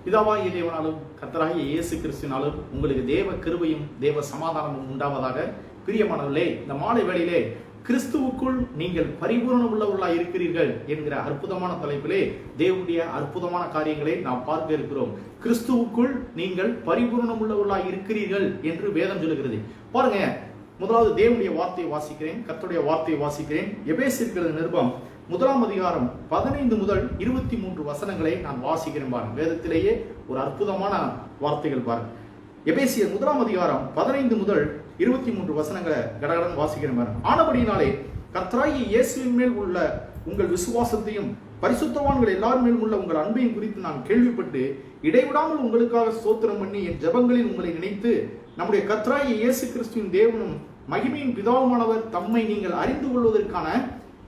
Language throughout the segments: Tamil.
பிதாவாகிய தேவனாலும் கர்த்தராகிய இயேசு கிறிஸ்துவினாலும் உங்களுக்கு தேவ கிருபையும் தேவ சமாதானமும் உண்டாவதாக. பிரியமானவர்களே, இந்த மாலை வேளையிலே கிறிஸ்துவுக்குள் நீங்கள் பரிபூரணம் உள்ளவர்களாய் இருக்கிறீர்கள் என்கிற அற்புதமான தலைப்பிலே தேவனுடைய அற்புதமான காரியங்களை நாம் பார்க்க இருக்கிறோம். கிறிஸ்துவுக்குள் நீங்கள் பரிபூரணம் உள்ளவர்களாய் இருக்கிறீர்கள் என்று வேதம் சொல்லுகிறது. பாருங்க, முதலாவது தேவனுடைய வார்த்தையை வாசிக்கிறேன், கர்த்தருடைய வார்த்தையை வாசிக்கிறேன். எபேசியர் நிருபம் 1 அதிகாரம் 15 முதல் 23 வசனங்களை நான் வாசிக்கிறேன். பாருங்க, வேதத்திலேயே ஒரு அற்புதமான வார்த்தைகள். பாருங்க, எபேசியர் 1 அதிகாரம் 15 முதல் 23 வசனங்களை கடகடன் வாசிக்கிறேன். பாருங்க, ஆனபடியினாலே கர்த்தராகிய இயேசுவின் மேல் உள்ள உங்கள் விசுவாசத்தையும் பரிசுத்தவான்கள் எல்லாரும் மேலும் உள்ள உங்கள் அன்பையும் குறித்து நான் கேள்விப்பட்டு இடைவிடாமல் உங்களுக்காக ஸ்தோத்திரம் பண்ணி என் ஜெபங்களில் உங்களை நினைத்து நம்முடைய கர்த்தராகிய இயேசு கிறிஸ்துவின் தேவனும் மகிமையின் பிதாவுமானவர் தம்மை நீங்கள் அறிந்து கொள்வதற்கான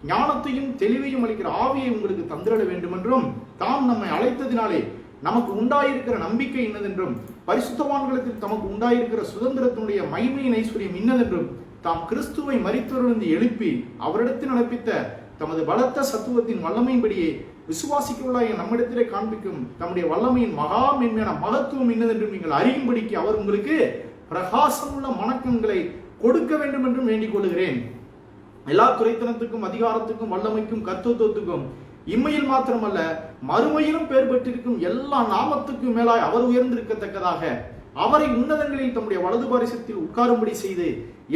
ஞானத்தையும் தெளிவையும் அளிக்கிற ஆவியை உங்களுக்கு தந்திரட வேண்டும் என்றும், தாம் நம்மை அழைத்ததினாலே நமக்கு உண்டாயிருக்கிற நம்பிக்கை இன்னதென்றும், பரிசுத்தவான்களுக்கு தமக்கு உண்டாயிருக்கிற சுதந்திரத்தினுடைய மகிமையின் ஐஸ்வர்யம் இன்னதென்றும், தாம் கிறிஸ்துவை மரித்தோரிலிருந்து எழுப்பி அவரிடத்தில் நடப்பித்த தமது பலத்த சத்துவத்தின் வல்லமையின்படியே விசுவாசிக்குள்ளாய நம்மிடத்திலே காண்பிக்கும் தம்முடைய வல்லமையின் மகா மேன்மையான மகத்துவம் இன்னதென்றும் நீங்கள் அறியும்படிக்கு அவர் உங்களுக்கு பிரகாசமுள்ள மனக்கண்களை கொடுக்க வேண்டும் என்றும் வேண்டிக் கொள்கிறேன். எல்லா துரைத்தனத்துக்கும் அதிகாரத்துக்கும் வல்லமைக்கும் கர்த்தத்துவத்துக்கும் இம்மையில் மாத்திரமல்ல மறுமையிலும் பெயர் பெற்றிருக்கும் எல்லா நாமத்துக்கும் மேலாய் அவர் உயர்ந்திருக்கத்தக்கதாக அவரை உன்னதங்களில் தம்முடைய வலது பாரிசத்தில் உட்காரும்படி செய்து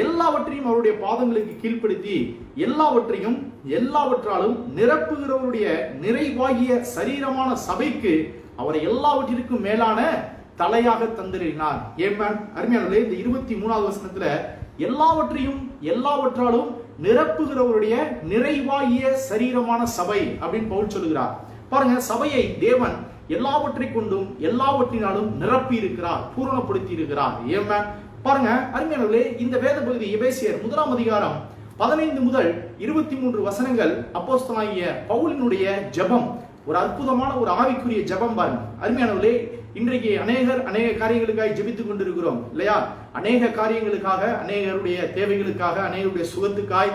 எல்லாவற்றையும் அவருடைய பாதங்களுக்கு கீழ்ப்படுத்தி எல்லாவற்றையும் எல்லாவற்றாலும் நிரப்புகிறவருடைய நிறைவாகிய சரீரமான சபைக்கு அவரை எல்லாவற்றிற்கும் மேலான தலையாக தந்திரினார். ஏமேன். அருமையானவர்களே, இந்த 23வது வசனத்துல எல்லாவற்றையும் எல்லாவற்றாலும் நிரப்புகிறவருடைய நிறைவாகிய சரீரமான சபை அப்படின்னு பவுல் சொல்லுகிறார். பாருங்க, சபையை தேவன் எல்லாவற்றை கொண்டும் எல்லாவற்றினாலும் நிரப்பி இருக்கிறார், பூரணப்படுத்தி இருக்கிறார். ஏமேன். பாருங்க அருமையானவர்களே, இந்த வேத பகுதி எபேசியர் 1 அதிகாரம் 15 முதல் 23 வசனங்கள் அப்போஸ்தலனாகிய பவுலினுடைய ஜெபம், ஒரு அற்புதமான ஒரு ஆவிக்குரிய ஜெபம். பாருங்க அருமையானவர்களே, இன்றைக்கு அநேக காரியங்களுக்காக ஜெபித்துக் கொண்டிருக்கிறோம் இல்லையா? அநேக காரியங்களுக்காக, அநேகருடைய தேவைகளுக்காக, அநேகருடைய சுகத்துக்காய்,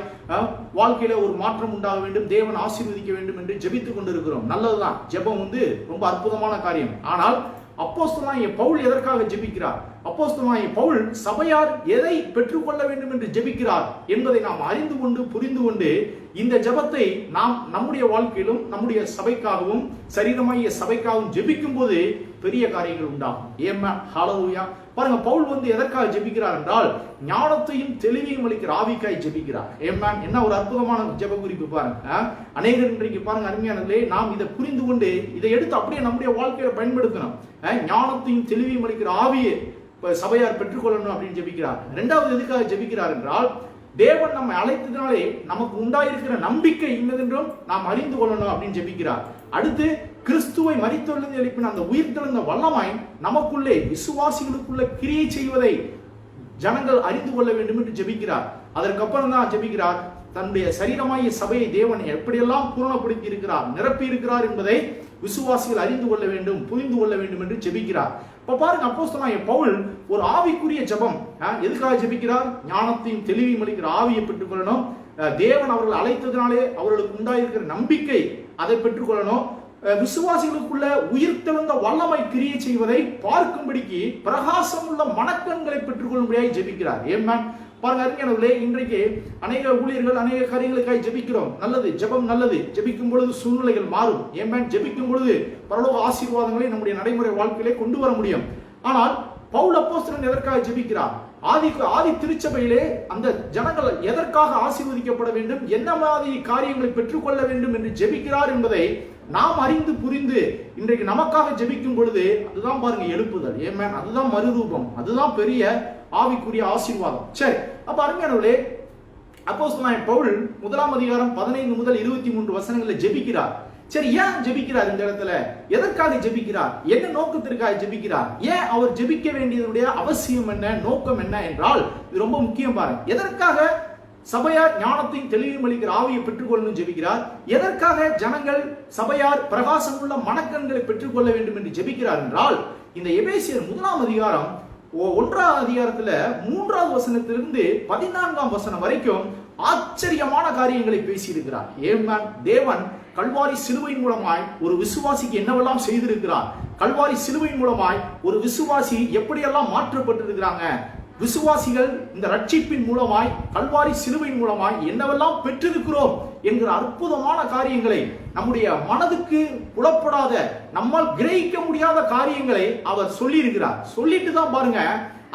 வாழ்க்கையில ஒரு மாற்றம் உண்டாக வேண்டும், தேவன் ஆசீர்வதிக்க வேண்டும் என்று ஜெபித்துக் கொண்டிருக்கிறோம். நல்லதுதான், ஜெபம் ரொம்ப அற்புதமான காரியம். ஆனால் அப்போஸ்தலனாகிய பவுல் எதற்காக ஜெபிக்கிறார்? அப்போஸ்தலனாகிய பவுல் சபையார் எதை பெற்றுக்கொள்ள வேண்டும் என்று ஜெபிக்கிறார் என்பதை நாம் அறிந்து கொண்டு புரிந்து கொண்டு இந்த ஜெபத்தை நாம் நம்முடைய வாழ்க்கையிலும் நம்முடைய சபைக்காகவும் சரீரமாகிய சபைக்காகவும் ஜெபிக்கும் போது பெரிய காரியங்கள் உண்டாகும். ஏம்மா, ஹல்லேலூயா. பாருங்க, பவுல் எதற்காக ஜெபிக்கிறார் என்றால் ஞானத்தையும் தெளிவையும் அளிக்கிற ஆவிக்காய் ஜெபிக்கிறார். ஏம்மா, என்ன ஒரு அற்புதமான ஜெப குறிப்பு பாருங்க. அநேகர் இன்றைக்கு பாருங்க அருமையானவர்களே, நாம் இதை புரிந்து கொண்டு இதை எடுத்து அப்படியே நம்முடைய வாழ்க்கையில பயன்படுத்தணும். ஞானத்தையும் தெளிவையும் அளிக்கிற ஆவியை சபையார் பெற்றுக்கொள்ளணும் அப்படின்னு ஜெபிக்கிறார். இரண்டாவது எதுக்காக ஜெபிக்கிறார் என்றால் தேவன் நம்மை அழைத்ததினாலே நமக்கு உண்டாயிருக்கிற நம்பிக்கை இன்னதென்றும் நாம் அறிந்து கொள்ளணும் அப்படின்னு ஜெபிக்கிறார். அடுத்து கிறிஸ்துவை மரித்தோரிலிருந்து எழுப்பின அந்த உயிர்த்தெழுந்த வல்லமை நமக்குள்ளே விசுவாசிகளுக்குள்ள கிரியை செய்வதை ஜனங்கள் அறிந்து கொள்ள வேண்டும் என்று ஜெபிக்கிறார். அதற்கப்புறம் தான் ஜெபிக்கிறார், தன்னுடைய சரீரமாகிய சபையை தேவன் எப்படியெல்லாம் பூரணப்படுத்தி இருக்கிறார், நிரப்பி இருக்கிறார் என்பதை விசுவாசிகள் அறிந்து கொள்ள வேண்டும், புரிந்து கொள்ள வேண்டும் என்று ஜெபிக்கிறார். இப்ப பாருங்க, அப்போஸ்தலனாகிய பவுல் ஒரு ஆவிக்குரிய ஜெபம். எதுக்காக ஜெபிக்கிறார்? ஞானத்தையும் தெளிவையும் அளிக்கிற ஆவியை பெற்றுக்கொள்ளணும். தேவன் அவர்கள் அழைத்ததினாலே அவர்களுக்கு உண்டாயிருக்கிற நம்பிக்கை அதை பெற்றுக்கொள்ளணும். விசுவாசிகளுக்குள்ள உயிர்த்தெழுந்த வல்லமை கிரியை செய்வதை பார்க்கும்படிக்கு பிரகாசம் உள்ள மனக்கண்களை பெற்றுக்கொள்ளும்படியாக ஜெபிக்கிறார். ஏம்மா, பாருங்க அருமையானவர்களே, இன்றைக்கு அநேக ஊழியர்கள் அநேக காரியங்களுக்காக ஜெபிக்கிறோம். நல்லது, ஜெபம் நல்லது. ஜெபிக்கும் பொழுது சூழ்நிலைகள் மாறும். ஏமேன். ஜெபிக்கும் பொழுது பரலோக ஆசீர்வாதங்களை நம்முடைய நடைமுறை வாழ்க்கையிலே கொண்டு வர முடியும். ஆனால் பவுல் அப்போஸ்தலன் எதற்காக ஜெபிக்கிறார்? ஆதி திருச்சபையிலே அந்த ஜனங்கள் எதற்காக ஆசீர்வதிக்கப்பட வேண்டும், என்ன மாதிரி காரியங்களை பெற்றுக்கொள்ள வேண்டும் என்று ஜெபிக்கிறார் என்பதை நாம் அறிந்து புரிந்து இன்றைக்கு நமக்காக ஜெபிக்கும் பொழுது அதுதான் பாருங்க எழுப்புதல். ஏமேன். அதுதான் மறுரூபம், அதுதான் பெரிய ஆவிக்குரிய ஆசீர்வாதம். சரி, அப்ப அருமையானவர்களே, அப்போஸ்தலனாகிய பவுல் 1 அதிகாரம் 15 முதல் 23 வசனங்களை ஜெபிக்கிறார். சரி, ஏன் ஜெபிக்கிறார்? இந்த இடத்துல எதற்காக ஜெபிக்கிறார்? என்ன நோக்கத்திற்காக ஜெபிக்கிறார்? ஏன் அவர் ஜெபிக்க வேண்டியதுடைய அவசியம் என்ன, நோக்கம் என்ன என்றால் இது ரொம்ப முக்கியம். பாருங்க, எதற்காக சபையார் ஞானத்தையும் தெளிவையும் அளிக்கிற ஆவியை பெற்றுக்கொள்ளணும் ஜெபிக்கிறார்? எதற்காக ஜனங்கள் சபையார் பிரகாசம் உள்ள மனக்கண்களை பெற்றுக்கொள்ள வேண்டும் என்று ஜெபிக்கிறார் என்றால், இந்த எபேசியர் 1 அதிகாரம் 1 அதிகாரத்துல 3வது வசனத்திலிருந்து 14ஆம் வசனம் வரைக்கும் ஆச்சரியமான காரியங்களை பேசியிருக்கிறார். ஏமேன். தேவன் கல்வாரி சிலுவையின் மூலமாய் ஒரு விசுவாசிக்கு என்னவெல்லாம் செய்திருக்கிறார், கல்வாரி சிலுவையின் மூலமாய் ஒரு விசுவாசி எப்படியெல்லாம் மாற்றப்பட்டிருக்கிறாங்க, விசுவாசிகள் இந்த ரட்சிப்பின் மூலமாய் கல்வாரி சிலுவையின் மூலமாய் என்னவெல்லாம் பெற்றிருக்கிறோம் என்கிற அற்புதமான காரியங்களை, நம்முடைய மனதுக்கு புலப்படாத, நம்மால் கிரகிக்க முடியாத காரியங்களை அவர் சொல்லி இருக்கிறார். சொல்லிட்டு தான் பாருங்க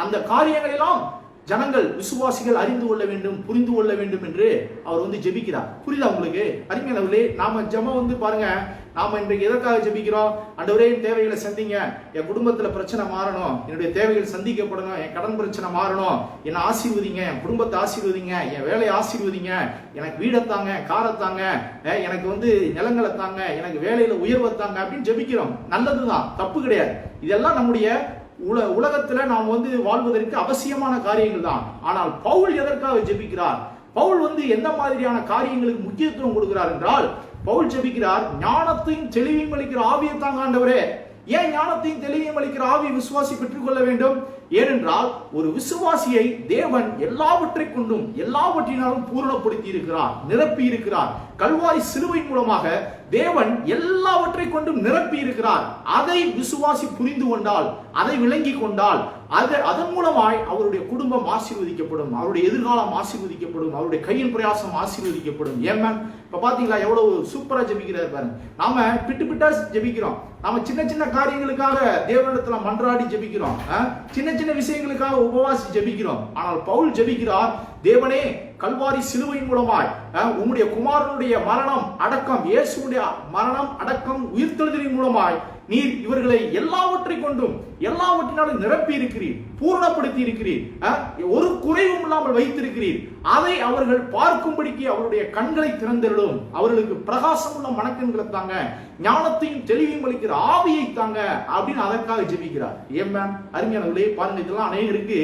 அந்த காரியங்கள் எல்லாம் ஜனங்கள் விசுவாசிகள் அறிந்து கொள்ள வேண்டும், புரிந்து கொள்ள வேண்டும் என்று அவர் ஜெபிக்கிறார். புரியுதா உங்களுக்கு? அருமையானவர்களே, நாம ஜெபம் பாருங்க, நாம இன்றைக்கு எதற்காக ஜெபிக்கிறோம்? ஆண்டவரே என் தேவைகளை சந்திங்க, என் குடும்பத்துல பிரச்சனை மாறணும், என்னுடைய தேவைகள் சந்திக்கப்படணும், என் கடன் பிரச்சனை மாறணும், என்னை ஆசீர்வதிங்க, என் குடும்பத்தை ஆசீர்வதிங்க, என் வேலையை ஆசீர்வதிங்க, எனக்கு வீடை தாங்க, காரை தாங்க, எனக்கு நிலங்களை தாங்க, எனக்கு வேலையில உயர்வை தாங்க அப்படின்னு ஜெபிக்கிறோம். நல்லதுதான், தப்பு கிடையாது. இதெல்லாம் நம்முடைய உலகத்துல நாம் வாழ்வதற்கு அவசியமான காரியங்கள் தான். ஆனால் பவுல் எதற்காக ஜெபிக்கிறார்? பவுல் எந்த மாதிரியான காரியங்களுக்கு முக்கியத்துவம் கொடுக்கிறார் என்றால், பவுல் ஜெபிக்கிறார், ஞானத்தையும் தெளிவையும் அளிக்கிற ஆவியை தாங்க ஆண்டவரே. ஏன் ஞானத்தையும் தெளிவையும் அளிக்கிற ஆவியை விசுவாசி பெற்றுக் கொள்ள வேண்டும்? ஏனென்றால் ஒரு விசுவாசியை தேவன் எல்லாவற்றை கொண்டும் எல்லாவற்றினாலும் பூரணப்படுத்தி இருக்கிறார், நிரப்பி இருக்கிறார். கல்வாரி சிலுவை மூலமாக தேவன் எல்லாவற்றை கொண்டும் நிரப்பி இருக்கிறார். அதை விசுவாசி புரிந்து கொண்டால், அதை விளங்கி கொண்டால், அதன் மூலமாய் அவருடைய குடும்பம் ஆசீர்வதிக்கப்படும், அவருடைய எதிர்காலம் ஆசீர்வதிக்கப்படும், அவருடைய கையின் பிரயாசம் ஆசீர்வதிக்கப்படும். ஏமேன். இப்ப பாத்தீங்களா எவ்வளவு சூப்பரா ஜெபிக்கிறார் பாருங்க. நாம பிட்டு பிட்டா ஜெபிக்கிறோம், நாம சின்ன சின்ன காரியங்களுக்காக தேவனிடத்துல மன்றாடி ஜெபிக்கிறோம், சின்ன சின்ன விஷயங்களுக்காக உபவாசி ஜெபிக்கிறோம். ஆனால் பவுல் ஜெபிக்கிறார், தேவனே கல்வாரி சிலுவையின் மூலமாய் உம்முடைய குமாரனுடைய மரணம் அடக்கம், இயேசுடைய மரணம் அடக்கம் உயிர்த்தெழுதலின் மூலமாய் நீர் இவர்களை எல்லாவற்றை கொண்டும் எல்லாவற்றினாலும் நிரப்பி இருக்கிறீர், பூரணப்படுத்தி இருக்கிறீர், ஒரு குறைவும் இல்லாமல் வைத்திருக்கிறீர். அதை அவர்கள் பார்க்கும்படிக்கு அவருடைய கண்களை திறந்திடும், அவர்களுக்கு பிரகாசம் உள்ள மனக்கண்களை தாங்க, ஞானத்தையும் தெளிவையும் அளிக்கிற ஆவியை தாங்க அப்படின்னு அதற்காக ஜெபிக்கிறார். ஏன் அருமையானவர்களே, பாருங்க, இதெல்லாம் அநேகருக்கு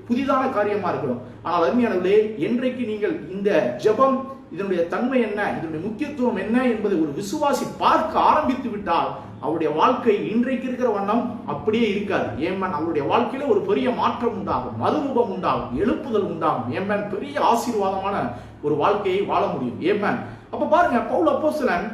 புதிதான காரியமா இருக்கிறோம். ஆனால் அருமையானவர்களே, என்றைக்கு நீங்கள் இந்த ஜெபம், இதனுடைய தன்மை என்ன, இதனுடைய முக்கியத்துவம் என்ன என்பதை ஒரு விசுவாசி பார்க்க ஆரம்பித்து விட்டால் அவருடைய வாழ்க்கை இன்றைக்கு இருக்கிற வண்ணம் அப்படியே இருக்காது. ஏமன் அவருடைய வாழ்க்கையில ஒரு பெரிய மாற்றம் உண்டாகும், மறுரூபம் உண்டாகும், எழுப்புதல் உண்டாகும். ஏமன் பெரிய ஆசீர்வாதமான ஒரு வாழ்க்கையை வாழ முடியும். ஏமன். அப்ப பாருங்க, பவுல் அப்போஸ்தலன்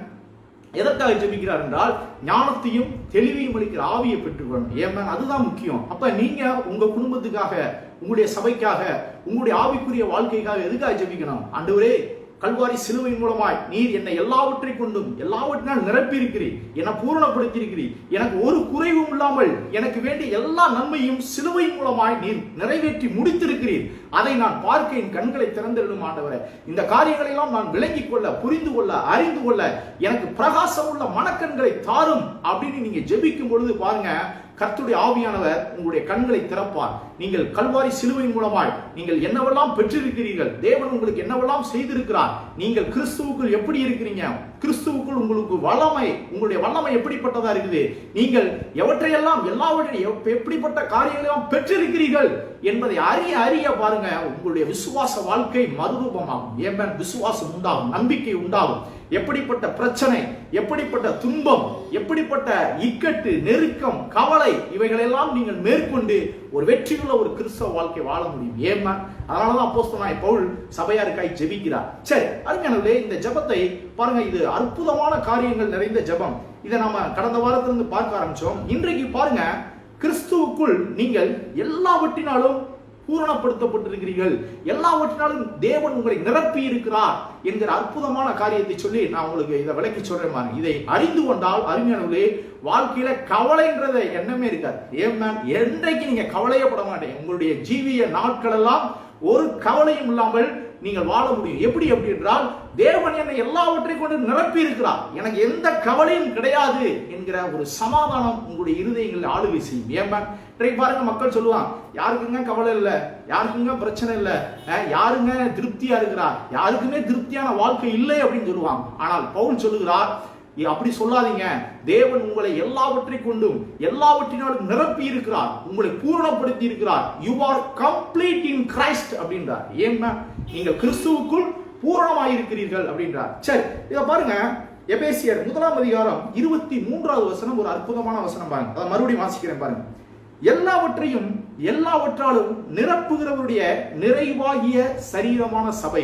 எதற்காக ஜெபிக்கிறார் என்றால், ஞானத்தையும் தெளிவையும் அளிக்கிற ஆவியை பெற்றுக்கொள்ளணும். ஏமன். அதுதான் முக்கியம். அப்ப நீங்க உங்க குடும்பத்துக்காக, உங்களுடைய சபைக்காக, உங்களுடைய ஆவிக்குரிய வாழ்க்கைக்காக எதுக்காக ஜெபிக்கணும்? ஆண்டவரே, கல்வாரி சிலுவையின் மூலமாய் நீர் என்னை எல்லாவற்றை கொண்டும் எல்லாவற்றினால் நிரப்பி இருக்கிறீர், என்னை பூரணப்படுத்தி இருக்கிறீர், எனக்கு ஒரு குறைவும் இல்லாமல் எனக்கு வேண்டிய எல்லா நன்மையும் சிலுவையின் மூலமாய் நீர் நிறைவேற்றி முடித்திருக்கிறீர். அதை நான் பார்க்க என் கண்களை திறந்திடும் ஆண்டவரே. இந்த காரியங்களை எல்லாம் நான் விளங்கிக் கொள்ள, புரிந்து கொள்ள, அறிந்து கொள்ள எனக்கு பிரகாசம் உள்ள மனக்கண்களை தாரும் அப்படின்னு நீங்க ஜெபிக்கும் பொழுது பாருங்க, கர்த்தருடைய ஆவியானவர் உங்களுடைய கண்களை திறப்பார். நீங்கள் கல்வாரி சிலுவையின் மூலமாய் நீங்கள் என்னவெல்லாம் பெற்றிருக்கிறீர்கள், தேவன் உங்களுக்கு என்னவெல்லாம் செய்திருக்கிறார், நீங்கள் கிறிஸ்துவுக்குள் எப்படி இருக்கிறீங்க, கிறிஸ்துவுக்குள் உங்களுக்கு வல்லமை, உங்களுடைய வல்லமை எப்படிப்பட்டதா இருக்குது, நீங்கள் எவற்றையெல்லாம் எல்லாவற்றையும் எப்படிப்பட்ட காரியங்களையும் பெற்றிருக்கிறீர்கள் என்பதை அறிய அறிய பாருங்க, உங்களுடைய விசுவாச வாழ்க்கை மறுரூபமாகும். ஏன் விசுவாசம் உண்டாகும், நம்பிக்கை உண்டாகும். எப்படிப்பட்ட பிரச்சனை, எப்படிப்பட்ட துன்பம், எப்படிப்பட்ட இக்கட்டு, நெருக்கம், கவலை, இவைகளெல்லாம் நீங்கள் மேற்கொண்டு ஒரு வெற்றியுள்ள ஒரு கிறிஸ்தவ வாழ்க்கை வாழ முடியும். ஏமா அதனாலதான் அப்போஸ்தலனாகிய பவுல் சபையாருக்காய் ஜெபிக்கிறார். சரி, அருமையானவர்களே, இந்த ஜெபத்தை பாருங்க, இது அற்புதமான காரியங்கள் நிறைந்த ஜெபம். இதை நாம கடந்த வாரத்திலிருந்து பார்க்க ஆரம்பிச்சோம். இன்றைக்கு பாருங்க, கிறிஸ்துவுக்குள் நீங்கள் எல்லாவற்றினாலும் பூரணப்படுத்தப்பட்டிருக்கிறீர்கள், எல்லாவற்றினாலும் தேவன் உங்களை நிரப்பி இருக்கிறார் என்கிற அற்புதமான காரியத்தை சொல்லி நான் உங்களுக்கு இதை விளக்கி சொல்றேன். இதை அறிந்து கொண்டால் அருமையானவர்களே, வாழ்க்கையில கவலைன்றத எண்ணமே இருக்காது. ஏன் என்றைக்கு நீங்க கவலையப்பட மாட்டீங்க. உங்களுடைய ஜீவிய நாட்கள் எல்லாம் ஒரு கவலையும் இல்லாமல் நீங்கள் வாழ முடியும். எப்படி என்றால், தேவன் என்னை எல்லாவற்றை கொண்டு நிரப்பி இருக்கிறார், எனக்கு எந்த கவலையும் கிடையாது என்கிற ஒரு சமாதானம் உங்களுடைய இருதயங்களில் ஆளுகை செய்யும். ஏன் பாருங்க, மக்கள் சொல்லுவாங்க, யாருக்குங்க கவலை இல்லை, யாருக்குங்க பிரச்சனை இல்லை, யாருங்க திருப்தியா இருக்கிறார், யாருக்குமே திருப்தியான வாழ்க்கை இல்லை அப்படின்னு சொல்லுவாங்க. ஆனால் பவுல் சொல்லுகிறார், அப்படி சொல்லாதீங்க, தேவன் உங்களை எல்லாவற்றை கொண்டும் எல்லாவற்றினாலும் நிரப்பி இருக்கிறார், உங்களை பூரணப்படுத்தி இருக்கிறார். You are complete in Christ அப்படின்றார். ஏன்னா நீங்கள் கிறிஸ்துவுக்குள் பூரணமாயிருக்கிறீர்கள் அப்படின்றார். சரி, இதை பாருங்க, எபேசியர் 1 அதிகாரம் 23வது வசனம் ஒரு அற்புதமான வசனம் பாருங்க. அதை மறுபடியும் வாசிக்கிறேன் பாருங்க. எல்லாவற்றையும் எல்லாவற்றாலும் நிரப்புகிறவருடைய நிறைவாகிய சரீரமான சபை.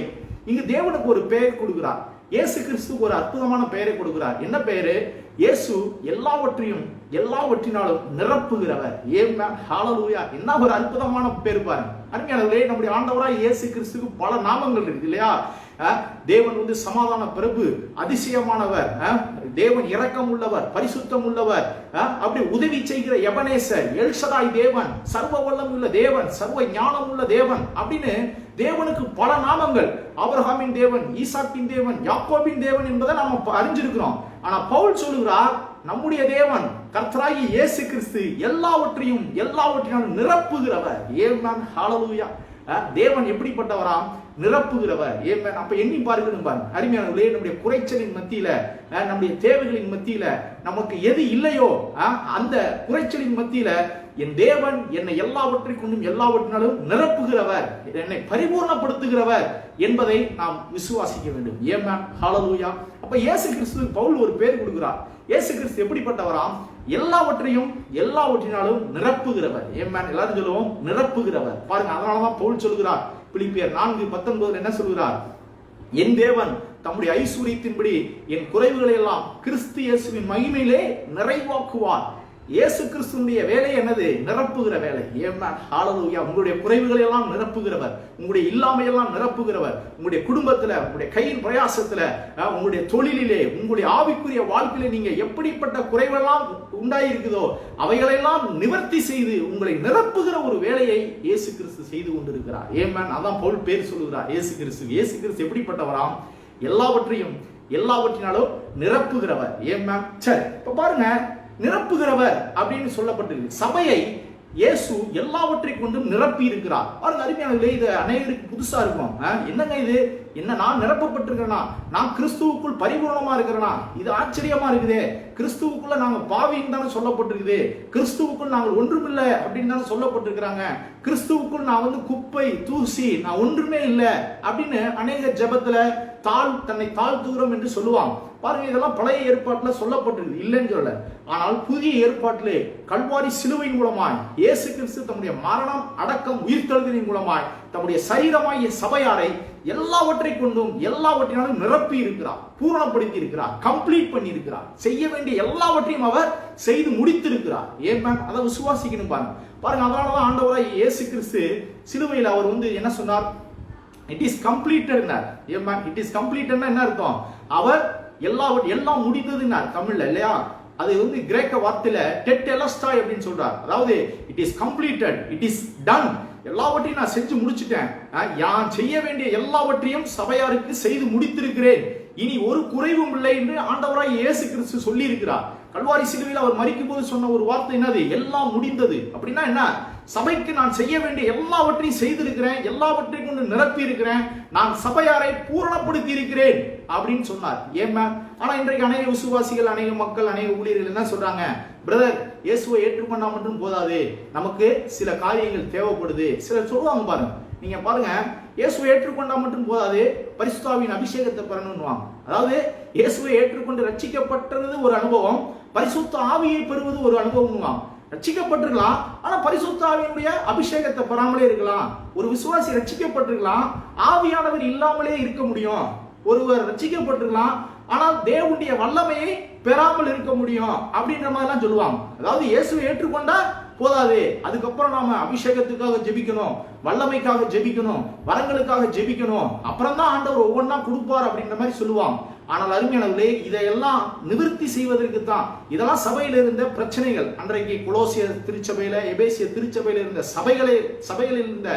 இங்கு தேவனுக்கு ஒரு பெயர் கொடுக்கிறார். இயேசு கிறிஸ்துக்கு ஒரு அற்புதமான பெயரை கொடுக்கிறார். என்ன பெயரு? இயேசு எல்லாவற்றையும் எல்லாவற்றினாலும் நிரப்புகிறவர். ஆமென், ஹல்லேலூயா. என்ன ஒரு அற்புதமான பேர் பாருங்க. அருமையானவர்களே, நம்முடைய ஆண்டவராய் இயேசு கிறிஸ்துக்கு பல நாமங்கள் இருக்கு இல்லையா? தேவன் சமாதான பிரபு, அதிசயமானவர், தேவன் இரக்கம் உள்ளவர், பரிசுத்தம் உள்ளவர், அப்படி உதவி செய்கிற எபனேசர், எல்ஷதாய் தேவன், சர்வ வல்லம் உள்ள தேவன், சர்வ ஞானம் உள்ள தேவன் அப்படின்னு தேவனுக்கு பல நாமங்கள். ஆபிரகாமின் தேவன், ஈசாக்கின் தேவன், யாக்கோபின் தேவன் என்பதை நாம அறிஞ்சிருக்கிறோம். ஆனா பவுல் சொல்லுகிறார், நம்முடைய தேவன் கர்த்தராகிய இயேசு கிறிஸ்து எல்லாவற்றையும் எல்லாவற்றையும் நிரப்புகிறவர். ஆமென், ஹல்லேலூயா. தேவன் எப்படிப்பட்டவராம்? நிரப்புகிறவர். ஆமென். அப்ப எண்ணி பார்க்கணும் பாருங்க. அருமையானவர்களே, நம்முடைய குறைச்சலின் மத்தியில, நம்முடைய தேவைகளின் மத்தியில நமக்கு எது இல்லையோ அந்த குறைச்சலின் மத்தியில என் தேவன் என்னை எல்லாவற்றையும் எல்லாவற்றினாலும் நிரப்புகிறவர், என்னை பரிபூர்ணப்படுத்துகிறவர் என்பதை நாம் விசுவாசிக்க வேண்டும். ஆமென், ஹல்லேலூயா. அப்ப இயேசு கிறிஸ்து பவுல் ஒரு பேர் கொடுக்கிறார். இயேசு கிறிஸ்து எப்படிப்பட்டவராம்? எல்லாவற்றையும் எல்லாவற்றினாலும் நிரப்புகிறவர். ஆமென். எல்லாரும் சொல்லுவோம், நிரப்புகிறவர். பாருங்க, அதனாலதான் பவுல் சொல்கிறார் பிலிப்பியர் 4:19 என்ன சொல்கிறார்? என் தேவன் தம்முடைய ஐஸ்வரியத்தின்படி என் குறைவுகளை எல்லாம் கிறிஸ்து இயேசுவின் மகிமையிலே நிறைவாக்குவார். இயேசு கிறிஸ்துவினுடைய வேலை என்னது? நிரப்புகிற வேலை. ஆமென், ஹல்லேலூயா. உங்களுடைய குறைவுகளை எல்லாம் நிரப்புகிறவர், உங்களுடைய இல்லாமையெல்லாம் நிரப்புகிறவர். உங்களுடைய குடும்பத்துல, உங்களுடைய கையின் பிரயாசத்துல, உங்களுடைய தொழிலிலே, உங்களுடைய ஆவிக்குரிய வாழ்க்கையில நீங்க எப்படிப்பட்ட குறைவெல்லாம் உண்டாயிருக்குதோ அவைகளெல்லாம் நிவர்த்தி செய்து உங்களை நிரப்புகிற ஒரு வேலையை இயேசு கிறிஸ்து செய்து கொண்டிருக்கிறார். ஆமென். அதான் பவுல் பேர் சொல்லுகிறார் இயேசு கிறிஸ்து. இயேசு கிறிஸ்து எப்படிப்பட்டவராம்? எல்லாவற்றையும் எல்லாவற்றினாலும் நிரப்புகிறவர். ஆமென். சரி, இப்ப பாருங்க, நிரப்புகிறவர் அப்படின்னு சொல்லப்பட்டிருக்கு. சபையை இயேசு எல்லாவற்றை கொண்டும் நிரப்பி இருக்கிறார். பாருங்க அருமையானவர்களே, இது அநேகருக்கு புதுசா இருக்கும். என்னங்க இது? என்ன நான் நிரப்பப்பட்டிருக்கிறேனா? நான் கிறிஸ்துவுக்குள் பரிபூர்ணமா இருக்கிறேனா? இது ஆச்சரியமா இருக்குதே. கிறிஸ்துவுக்குள்ள நாங்க பாவின்னு தானே சொல்லப்பட்டிருக்குது. கிறிஸ்துவுக்குள் நாங்கள் ஒன்றுமில்லை அப்படின்னு தானே சொல்லப்பட்டிருக்கிறாங்க. கிறிஸ்துவுக்குள் நான் குப்பை தூசி, நான் ஒன்றுமே இல்லை அப்படின்னு அநேக ஜெபத்துல தன்னை தாழ்த்துகிறோம் என்று சொல்லுவாங்க. பாருங்க, இதெல்லாம் பழைய ஏற்பாட்டுல சொல்லப்பட்டிருக்கு, இல்லைன்னு சொல்ல. ஆனால் புதிய ஏற்பாட்டிலே கல்வாரி சிலுவையின் மூலமாய் இயேசு கிறிஸ்து தம்முடைய மரணம், அடக்கம், உயிர்த்தெழுதலின் மூலமாய் தம்முடைய சரீரமாகிய சபையாரை எல்லாவற்றை கொண்டும் எல்லாவற்றையும் நிரப்பி இருக்கிறார், பூரணப்படுத்தி இருக்கிறார், கம்ப்ளீட் பண்ணி இருக்கிறார். செய்ய வேண்டிய எல்லாவற்றையும் அவர் செய்து முடித்திருக்கிறார். ஏன் அதை விசுவாசிக்கணும் பாருங்க. பாருங்க, அதனாலதான் ஆண்டவராய் இயேசு கிறிஸ்து சிலுவையில் அவர் என்ன சொன்னார்? It is completed. It is completed என்ன அர்த்தம்? அவர் எல்லாம் முடிந்ததுன்னார் தமிழ்ல, இல்லையா? அது கிரேக்க வார்த்தையில டெட்டெலஸ்டாய் அப்படின்னு சொல்றார். அதாவது it is completed, it is done. எல்லாவற்றையும் நான் செஞ்சு முடிச்சிட்டேன். நான் செய்ய வேண்டிய எல்லாவற்றையும் சபையாருக்கு செய்து முடித்திருக்கிறேன். இனி ஒரு குறைவும் இல்லை என்று ஆண்டவராய் இயேசு கிறிஸ்து சொல்லி இருக்கிறார். கல்வாரி சிலுவையில் அவர் மரிக்கும் போது சொன்ன ஒரு வார்த்தை என்னது? எல்லாம் முடிந்தது. அப்படின்னா என்ன? சபைக்கு நான் செய்ய வேண்டிய எல்லாவற்றையும் செய்திருக்கிறேன், எல்லாவற்றையும் கொண்டு நிரப்பி இருக்கிறேன், நான் சபையாரை பூரணப்படுத்தி இருக்கிறேன் அப்படின்னு சொன்னார். ஏமா? ஆனா இன்றைக்கு அநேக விசுவாசிகள், அநேக மக்கள், அநேக ஊழியர்கள் என்ன சொல்றாங்க? பிரதர், இயேசுவை ஏற்றுக்கொண்டா மட்டும் போதாது, நமக்கு சில காரியங்கள் தேவைப்படுது. சிலர் சொல்லுவாங்க பாருங்க. நீங்க பாருங்க, இயேசுவை ஏற்றுக்கொண்டா மட்டும் போதாது, பரிசுத்த ஆவியின் அபிஷேகத்தை பெறணும்னுவாங்க. அதாவது இயேசுவை ஏற்றுக்கொண்டு ரட்சிக்கப்பட்டது ஒரு அனுபவம், பரிசுத்த ஆவியை பெறுவது ஒரு அனுபவம். ரட்சிக்கப்பட்டிருக்கலாம், ஆனா பரிசுத்த ஆவியினுடைய அபிஷேகத்தை பெறாமலே இருக்கலாம். ஒரு விசுவாசி ரட்சிக்கப்பட்டிருக்கலாம், ஆவியானவர் இல்லாமலே இருக்க முடியும். ஒருவர் ரட்சிக்கப்பட்டிருக்கலாம், ஆனால் தேவனுடைய வல்லமையை பெறாமல் இருக்க முடியும் அப்படின்ற மாதிரி எல்லாம் சொல்லுவாங்க. அதாவது இயேசுவை ஏற்றுக்கொண்டா போதாது, அதுக்கப்புறம் நாம அபிஷேகத்துக்காக ஜெபிக்கணும், வல்லமைக்காக ஜெபிக்கணும், வரங்களுக்காக ஜெபிக்கணும், அப்புறம் தான் ஆண்டவர் ஒவ்வொன்றா கொடுப்பார் அப்படின்ற மாதிரி சொல்லுவாங்க. ஆனால் அருமையானவர்களே, இதையெல்லாம் நிவர்த்தி செய்வதற்கு தான் இதெல்லாம் சபையில் இருந்த பிரச்சனைகள். அன்றைக்கு கொலோசிய திருச்சபையில, எபேசிய திருச்சபையில இருந்த சபைகளில் இருந்த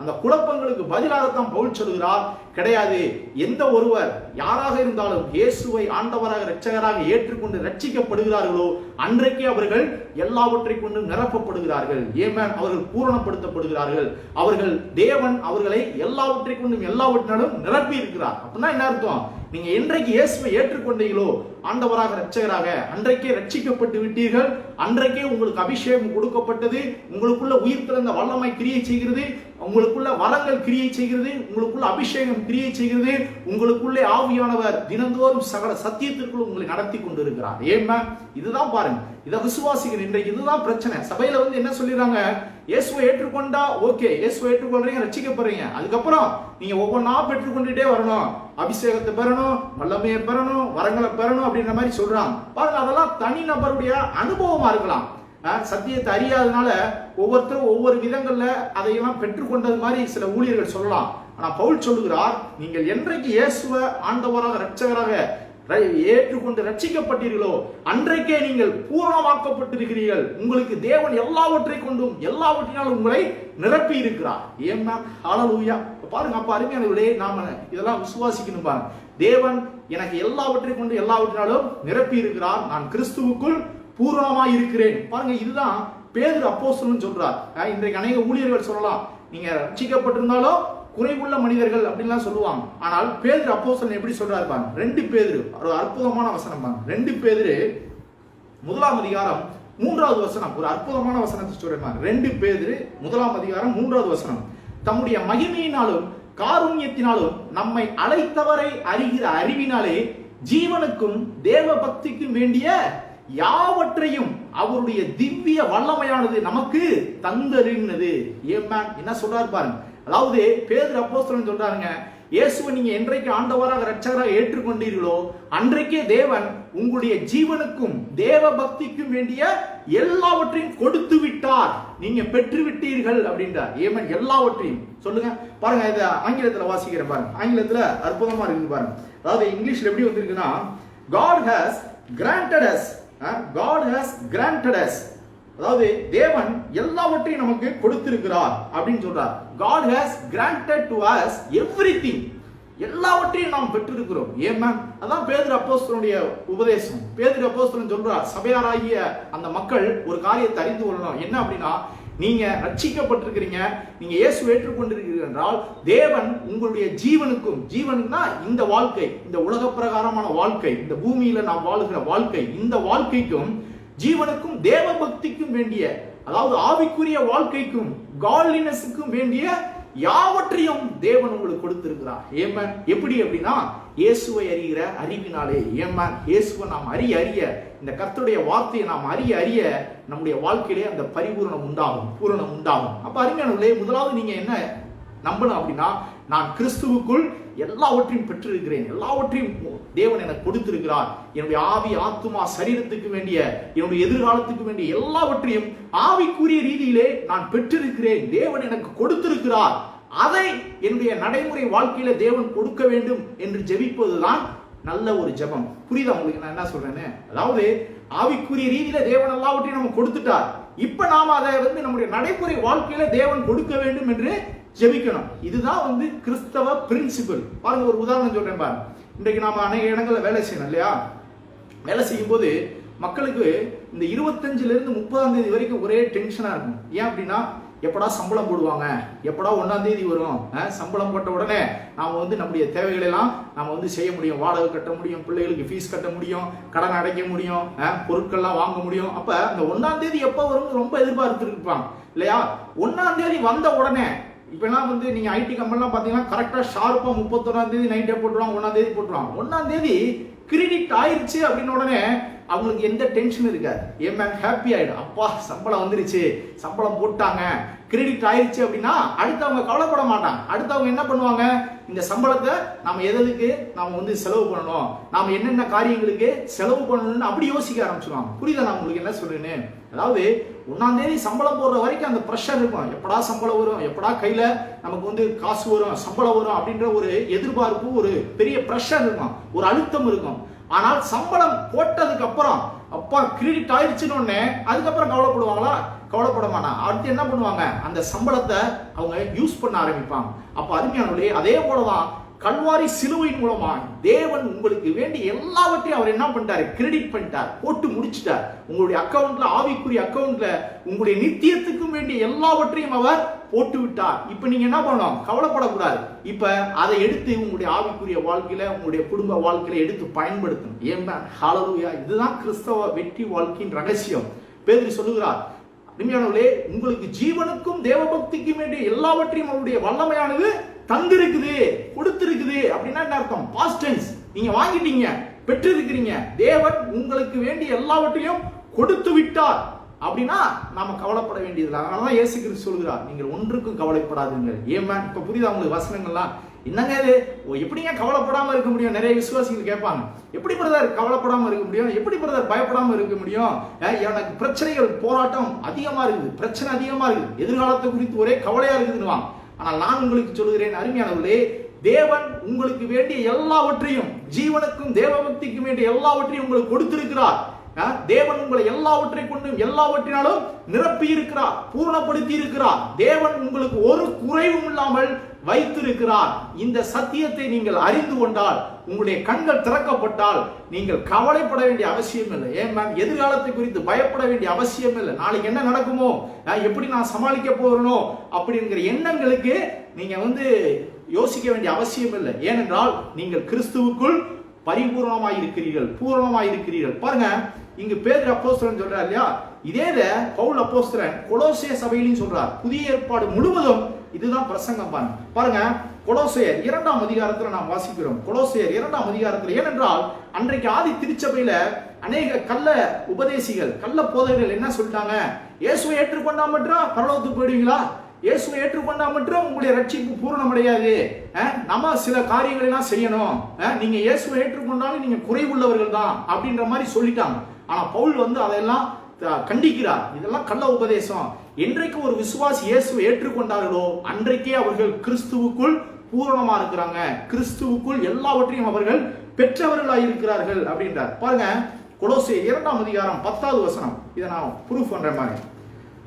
அந்த குழப்பங்களுக்கு பதிலாகத்தான் பவுல் சொல்கிறார், கிடையாது, எந்த ஒருவர் யாராக இருந்தாலும் இயேசுவை ஆண்டவராக இரட்சகராக ஏற்றுக்கொண்டு ரட்சிக்கப்படுகிறார்களோ அன்றைக்கு அவர்கள் எல்லாவற்றை கொண்டு நிரப்பப்படுகிறார்கள். ஏமேன், அவர்கள் பூரணப்படுத்தப்படுகிறார்கள். அவர்கள் தேவன் அவர்களை எல்லாவற்றை கொண்டும் எல்லாவற்றினாலும் நிரப்பி இருக்கிறார். அப்படின்னா என்ன அர்த்தம்? நீங்க என்றைக்கு இயேசுவை ஏற்றுக்கொண்டீங்களோ ஆண்டவராக இரட்சகராக, அன்றைக்கே ரட்சிக்கப்பட்டு விட்டீர்கள். அன்றைக்கே உங்களுக்கு அபிஷேகம் கொடுக்கப்பட்டது, உங்களுக்குள்ள உயிர் திறந்த வல்லமை கிரியை செய்கிறது, உங்களுக்குள்ள வரங்கள் கிரியை செய்கிறது, உங்களுக்குள்ள அபிஷேகம் கிரியை செய்கிறது, உங்களுக்குள்ளே ஆவியானவர் தினந்தோறும் சகல சத்தியத்திற்குள் உங்களை நடத்தி கொண்டிருக்கிறார். ஏமா? இதுதான் பாருங்க, இதை விசுவாசிக்கணும். இன்றைக்கு இதுதான் பிரச்சனை. சபையில வந்து என்ன சொல்லிடுறாங்க, இயேசுவை ஏற்றுக்கொண்டா ஓகே, இயேசுவை ஏற்றுக்கொள்றீங்க, ரட்சிக்கப்படுறீங்க, அதுக்கப்புறம் நீங்க ஒவ்வொன்றா பெற்றுக்கொண்டுட்டே வரணும், அபிஷேகத்தை பெறணும், வல்லமையை பெறணும், வரங்களை பெறணும் அப்படின்ற மாதிரி சொல்றாங்க. பாருங்க, அதெல்லாம் தனிநபருடைய அனுபவமா இருக்கலாம். சத்தியத்தை அறியாதனால ஒவ்வொருத்தரும் ஒவ்வொரு விதங்கள்ல அதையெல்லாம் பெற்றுக்கொண்டது மாதிரி சில ஊழியர்கள் சொல்லலாம். ஆனா பவுல் சொல்லுகிறார், நீங்கள் என்றைக்கு இயேசுவை ஆண்டவராக இரட்சகராக ஏற்றுக்கொண்டு ரட்சிக்கப்பட்டீர்களோ அன்றைக்கே நீங்கள் பூரணமாக்கப்பட்டிருக்கிறீர்கள். உங்களுக்கு தேவன் எல்லாவற்றை கொண்டும் எல்லாவற்றினாலும் உங்களை நிரப்பி இருக்கிறார். ஏன்னா ஹல்லேலூயா. பாருங்க, அப்ப அருமையானவர்களே, நாம இதெல்லாம் விசுவாசிக்கணும். பாருங்க, தேவன் எனக்கு எல்லாவற்றை கொண்டு எல்லாவற்றினாலும் நிரப்பி இருக்கிறார், நான் கிறிஸ்துவுக்குள் பூரணமாய் இருக்கிறேன். பாருங்க, இதுதான் பேதுரு அப்போஸ்தலன் சொல்றார். இன்றைக்கு அநேக ஊழியர்கள் சொல்லலாம், நீங்க ரட்சிக்கப்பட்டிருந்தாலும் குறைவுள்ள மனிதர்கள் அப்படின்லாம் சொல்லுவாங்க. ஆனால் பேதுரு அப்போஸ்தலன் எப்படி சொல்றாரு பாருங்க. 2 பேதுரு ஒரு அற்புதமான வசனம் பாருங்க. 2 பேதுரு 1ஆம் அதிகாரம் 3வது வசனம், ஒரு அற்புதமான வசனத்தை சொல்றாங்க. 2 பேதுரு 1ஆம் அதிகாரம் 3வது வசனம், தம்முடைய மகிமையினாலும் காருண்யத்தினாலும் நம்மை அழைத்தவரை அறிகிற அறிவினாலே ஜீவனுக்கும் தேவ பக்திக்கும் வேண்டிய யாவற்றையும் அவருடைய திவ்ய வல்லமையானது நமக்கு தந்தறினது. ஏமேன். என்ன சொல்றாரு பாருங்க. அதாவது பேதுரு அப்போஸ்தலன் சொல்றாருங்க, இயேசுவை நீங்க என்றைக்கு ஆண்டவராக இரட்சகராக ஏற்றுக்கொண்டீர்களோ அன்றைக்கே தேவன் உங்களுடைய ஜீவனுக்கும் தேவ பக்திக்கும் வேண்டிய எல்லாவற்றையும் கொடுத்து விட்டார், நீங்க பெற்று விட்டீர்கள் அப்படின்றார். ஏமன். எல்லாவற்றையும் சொல்லுங்க. பாருங்க, இதை ஆங்கிலத்தில் வாசிக்கிறேன் பாருங்க. ஆங்கிலத்தில் அற்புதமா இருக்கு பாருங்க. அதாவது இங்கிலீஷ்ல எப்படி வந்திருக்குன்னா, God has granted us, God has granted us, அதாவது தேவன் எல்லாவற்றையும் நமக்கு கொடுத்திருக்கிறார் அப்படின்னு சொல்றார். God has granted to us everything, எல்லாவற்றையும் நாம் பெற்றிருக்கிறோம். ஏன்னா அதான் பேதுரு அப்போஸ்தலனுடைய உபதேசம். பேதுரு அப்போஸ்தலன் சொல்றார், சபையாராகிய அந்த மக்கள் ஒரு காரியத்தை அறிந்து கொள்ளணும். என்ன அப்படின்னா, நீங்க ரட்சிக்கப்பட்டிருக்கிறீங்க, நீங்க இயேசு ஏற்றுக்கொண்டிருக்கிறீர்கள் என்றால் தேவன் உங்களுடைய ஜீவனுக்கும், ஜீவனுக்குனா இந்த வாழ்க்கை, இந்த உலக பிரகாரமான வாழ்க்கை, இந்த பூமியில நாம் வாழுகிற வாழ்க்கை, இந்த வாழ்க்கைக்கும் ஜீவனுக்கும் தேவ பக்திக்கும் வேண்டிய, அதாவது ஆவிக்குரிய வாழ்க்கைக்கும் காட்லினஸுக்கும் வேண்டிய யாவற்றையும் தேவன் உங்களுக்கு கொடுத்திருக்கிறார். ஏமேன். எப்படி அப்படின்னா, இயேசுவை அறிகிற அறிவினாலே. ஏமேன். இயேசுவை நாம் அறிய அறிய, இந்த கர்த்தருடைய வார்த்தையை நாம் அறிய அறிய நம்முடைய வாழ்க்கையிலே அந்த பரிபூரணம் உண்டாகும், பூரணம் உண்டாகும். அப்ப அருமையானவர்களே, முதலாவது நீங்க என்ன நம்பணும் அப்படின்னா, நான் கிறிஸ்துவுக்குள் எல்லாவற்றையும் பெற்றிருக்கிறேன், எல்லாவற்றையும் தேவன் எனக்கு கொடுத்திருக்கிறார், என்னுடைய ஆவி ஆத்துமா சரீரத்துக்கு வேண்டிய, என்னுடைய எதிர்காலத்துக்கு வேண்டிய எல்லாவற்றையும் ஆவிக்குரிய ரீதியிலே நான் பெற்றிருக்கிறேன், தேவன் எனக்கு கொடுத்திருக்கிறார், அதை என்னுடைய நடைமுறை வாழ்க்கையில தேவன் கொடுக்க வேண்டும் என்று ஜெபிப்பதுதான் நல்ல ஒரு ஜெபம். புரியுதா உங்களுக்கு நான் என்ன சொல்றேன்னு? அதாவது ஆவிக்குரிய ரீதியில தேவன் எல்லாவற்றையும் நம்ம கொடுத்துட்டார், இப்ப நாம அதை நம்முடைய நடைமுறை வாழ்க்கையில தேவன் கொடுக்க வேண்டும் என்று ஜெபிக்கணும். இதுதான் கிறிஸ்தவ பிரின்சிபல். பாருங்க, ஒரு உதாரணம் சொல்றேன் பாருங்க. இன்றைக்கு நாம அநேக இடங்கள்ல வேலை செய்யணும் இல்லையா? வேலை செய்யும் போது மக்களுக்கு இந்த 25ல இருந்து 30ஆம் தேதி வரைக்கும் ஒரே டென்ஷனா இருக்கும். ஏன் அப்படின்னா, எப்படா சம்பளம் போடுவாங்க, எப்படா 1ஆம் தேதி வரும், சம்பளம் போட்ட உடனே நாம நம்முடைய தேவைகளை எல்லாம் நாம செய்ய முடியும், வாடகை கட்ட முடியும், பிள்ளைகளுக்கு ஃபீஸ் கட்ட முடியும், கடன் அடைக்க முடியும், பொருட்கள்லாம் வாங்க முடியும். அப்ப அந்த 1ஆம் தேதி எப்ப வரும் ரொம்ப எதிர்பார்த்து இருப்பாங்க இல்லையா? 1ஆம் தேதி வந்த உடனே இப்பெல்லாம் நீங்க ஐடி கம்பெனிலாம் பாத்தீங்கன்னா கரெக்டா ஷார்ப்பா 31ஆம் தேதி நைட்டே போட்டுருவாங்க, 1ஆம் தேதி போட்டுருவாங்க. 1ஆம் தேதி கிரெடிட் ஆயிடுச்சு அப்படின்னு உடனே அவங்களுக்கு எந்த டென்ஷன் இருக்காது. ஏன் ஹாப்பி ஆயிடும், அப்பா சம்பளம் வந்துருச்சு, சம்பளம் போட்டாங்க, கிரெடிட் ஆயிடுச்சு அப்படின்னா அடுத்தவங்க கவலைப்பட மாட்டாங்க. அடுத்தவங்க என்ன பண்ணுவாங்க, இந்த சம்பளத்தை நாம எதுக்கு நாம செலவு பண்ணணும், நாம என்னென்ன காரியங்களுக்கு செலவு பண்ணணும்னு அப்படி யோசிக்க ஆரம்பிச்சுவாங்க. புரியுதா நான் உங்களுக்கு என்ன சொல்றேன்னு? அதாவது 1ஆம் தேதி சம்பளம் போடுற வரைக்கும் அந்த ப்ரெஷர் இருக்கும், எப்படா சம்பளம் வரும், எப்படா கையில நமக்கு காசு வரும், சம்பளம் வரும் அப்படின்ற ஒரு எதிர்பார்ப்பு, ஒரு பெரிய ப்ரெஷர் இருக்கும், ஒரு அழுத்தம் இருக்கும். ஆனால் சம்பளம் போட்டதுக்கு அப்புறம் அப்பா கிரெடிட் ஆயிடுச்சுன்னு உடனே அதுக்கப்புறம் கவலைப்படுவாங்களா? கவலைப்பட மாட்டாங்க. அடுத்து என்ன பண்ணுவாங்க, அந்த சம்பளத்தை அவங்க யூஸ் பண்ண ஆரம்பிப்பாங்க. அப்ப அருமையானவர்களே, அதே போலதான் கல்வாரி சிலுவையின் மூலமா தேவன் உங்களுக்கு வேண்டிய எல்லாவற்றையும் அவர் என்ன பண்ணிட்டாரு, கிரெடிட் பண்ணிட்டார், போட்டு முடிச்சிட்டார். உங்களுடைய அக்கவுண்ட்ல, ஆவிக்குரிய அக்கவுண்ட்ல உங்களுடைய நித்தியத்துக்கும் வேண்டிய எல்லாவற்றையும் அவர் போட்டு விட்டார். இப்ப நீங்க என்ன பண்ணணும், கவலைப்படக்கூடாது. இப்ப அதை எடுத்து உங்களுடைய ஆவிக்குரிய வாழ்க்கையில, உங்களுடைய குடும்ப வாழ்க்கையில எடுத்து பயன்படுத்தணும். ஏன் ஹல்லேலூயா. இதுதான் கிறிஸ்தவ வெற்றி வாழ்க்கையின் ரகசியம். பேதுரு சொல்லுகிறார், அருமையானவர்களே, உங்களுக்கு ஜீவனுக்கும் தேவபக்திக்கும் வேண்டிய எல்லாவற்றையும் அவருடைய வல்லமையானது தந்திருக்குது, கொடுத்திருக்குது. அப்படின்னா என்ன அர்த்தம்? Past tense. நீங்க வாங்கிட்டீங்க, பெற்றிருக்கிறீங்க. தேவன் உங்களுக்கு வேண்டிய எல்லாவற்றையும் கொடுத்து விட்டார் அப்படின்னா நாம கவலைப்பட வேண்டியதில்லை. அதனாலதான் இயேசு கிறிஸ்து சொல்கிறார், நீங்கள் ஒன்றுக்கும் கவலைப்படாதீர்கள். ஏன் இப்ப புரியுதா உங்களுக்கு வசனங்கள்லாம்? என்னங்க இது, எப்படிங்க கவலைப்படாம இருக்க முடியும்? நிறைய விசுவாசிகள் கேட்பாங்க, எப்படி பிரதர் கவலைப்படாம இருக்க முடியும், எப்படி பிரதர் பயப்படாம இருக்க முடியும்? எனக்கு பிரச்சனைகள் போராட்டம் அதிகமா இருக்குது, பிரச்சனை அதிகமா இருக்குது, எதிர்காலத்தை குறித்து ஒரே கவலையா இருக்குதுன்னு. ஆனால் நான் உங்களுக்கு சொல்லுகிறேன் அருமையானவர்களே, தேவன் உங்களுக்கு வேண்டிய எல்லாவற்றையும், ஜீவனுக்கும் தேவபக்திக்கும் வேண்டிய எல்லாவற்றையும் உங்களுக்கு கொடுத்திருக்கிறார். தேவன் உங்களை எல்லாவற்றை கொண்டும் எல்லாவற்றினாலும் நிரப்பி இருக்கிறார், பூர்ணப்படுத்தி இருக்கிறார். தேவன் உங்களுக்கு ஒரு குறைவும் இல்லாமல் வைத்திருக்கிறார். இந்த சத்தியத்தை நீங்கள் அறிந்து கொண்டால், உங்களுடைய கண்கள் திறக்கப்பட்டால், நீங்கள் கவலைப்பட வேண்டிய அவசியம் இல்லை. ஏன் மேம், எதிர்காலத்தை குறித்து பயப்பட வேண்டிய அவசியம் இல்லை. நாளைக்கு என்ன நடக்குமோ, எப்படி நான் சமாளிக்க போறனோ அப்படிங்கிற எண்ணங்களுக்கு நீங்க யோசிக்க வேண்டிய அவசியம் இல்லை. ஏனென்றால் நீங்கள் கிறிஸ்துவுக்குள் பரிபூர்ணமாயிருக்கிறீர்கள், பூரணமாயிருக்கிறீர்கள். பாருங்க, இங்கு பேதுரு அப்போஸ்தலன் சொல்றார் இல்லையா, இதே பவுல் அப்போஸ்தலன் கொலோசே சபையிலும் சொல்றார். புதிய ஏற்பாடு முழுவதும் இதுதான் பிரசங்கம். பாருங்க, கொலோசையர் 2ஆம் அதிகாரத்துல நாம் வாசிக்கிறோம். கொலோசையர் 2ஆம் அதிகாரத்துல, ஏனென்றால் அன்றைக்கு ஆதி திருச்சபையில அநேக கள்ள உபதேசிகள், கள்ள போதகர்கள் என்ன சொல்லிட்டாங்க, இயேசுவை ஏற்றுக்கொண்டா மட்டும் பரலோகத்துக்கு போயிடுவீங்களா, இயேசுவை ஏற்றுக்கொண்டா மட்டும் உங்களுடைய ரட்சிப்பு பூரணம் அடையாது, நம்ம சில காரியங்களை எல்லாம் செய்யணும், நீங்க இயேசுவை ஏற்றுக்கொண்டாலும் நீங்க குறைவுள்ளவர்கள் தான் அப்படின்ற மாதிரி சொல்லிட்டாங்க. ஆனா பவுல் அதெல்லாம் கண்டிக்கிறார். இதெல்லாம் கள்ள உபதேசம். என்றைக்கு ஒரு விசுவாசி இயேசுவை ஏற்றுக்கொண்டார்களோ அன்றைக்கே அவர்கள் கிறிஸ்துவுக்குள் பூரணமா இருக்கிறாங்க, கிறிஸ்துவுக்குள் எல்லாவற்றையும் அவர்கள் பெற்றவர்களாக இருக்கிறார்கள் அப்படின்றார். பாருங்க, கொலோசையர் 2ஆம் அதிகாரம் 10வது வசனம், இதை நான் ப்ரூஃப் பண்றேன் பாருங்க.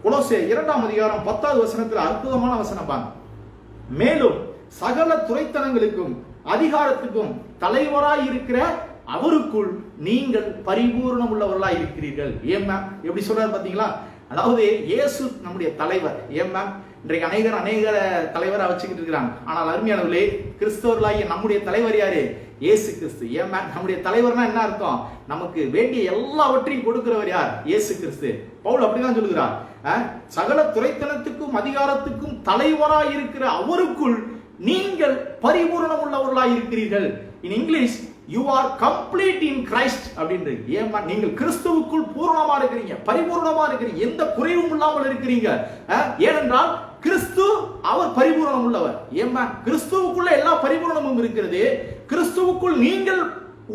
கொலோசையர் 2ஆம் அதிகாரம் 10வது வசனத்தில் அற்புதமான வசனம் பாருங்க. மேலும் சகல துரைத்தனங்களுக்கும் அதிகாரத்துக்கும் தலைவராய் இருக்கிற அவருக்குள் நீங்கள் பரிபூர்ணம் உள்ளவர்களாய் இருக்கிறீர்கள். ஏன் மேம் எப்படி சொல்றாரு பாத்தீங்களா? அதாவது இயேசு நம்முடைய தலைவர். ஏன் மேம், இன்றைக்கு அநேக தலைவரை வச்சுக்கிட்டு இருக்கிறாங்க. ஆனால் அருமையானவர்களே, கிறிஸ்தவர்களாகிய நம்முடைய தலைவர் யாரு? இயேசு கிறிஸ்து. ஏன் மேம், நம்முடைய தலைவர்னா என்ன அர்த்தம்? நமக்கு வேண்டிய எல்லாவற்றையும் கொடுக்கிறவர் யார்? இயேசு கிறிஸ்து. பவுல் அப்படிதான் சொல்லுகிறார், சகல துரைத்தனத்துக்கும் அதிகாரத்துக்கும் தலைவராய் இருக்கிற அவருக்குள் நீங்கள் பரிபூர்ணம் உள்ளவர்களாய் இருக்கிறீர்கள். In English, you are complete in Christ அப்படின்றது. ஏமா, நீங்கள் கிறிஸ்துவுக்குள் பூரணமா இருக்கிறீங்க, பரிபூர்ணமா இருக்கிறீங்க, எந்த குறைவும் இல்லாமல் இருக்கிறீங்க. ஏனென்றால் கிறிஸ்து அவர் பரிபூரணம் உள்ளவர். ஏமா, கிறிஸ்துவுக்குள்ள எல்லா பரிபூரணமும் இருக்கிறது. கிறிஸ்துவுக்குள் நீங்கள்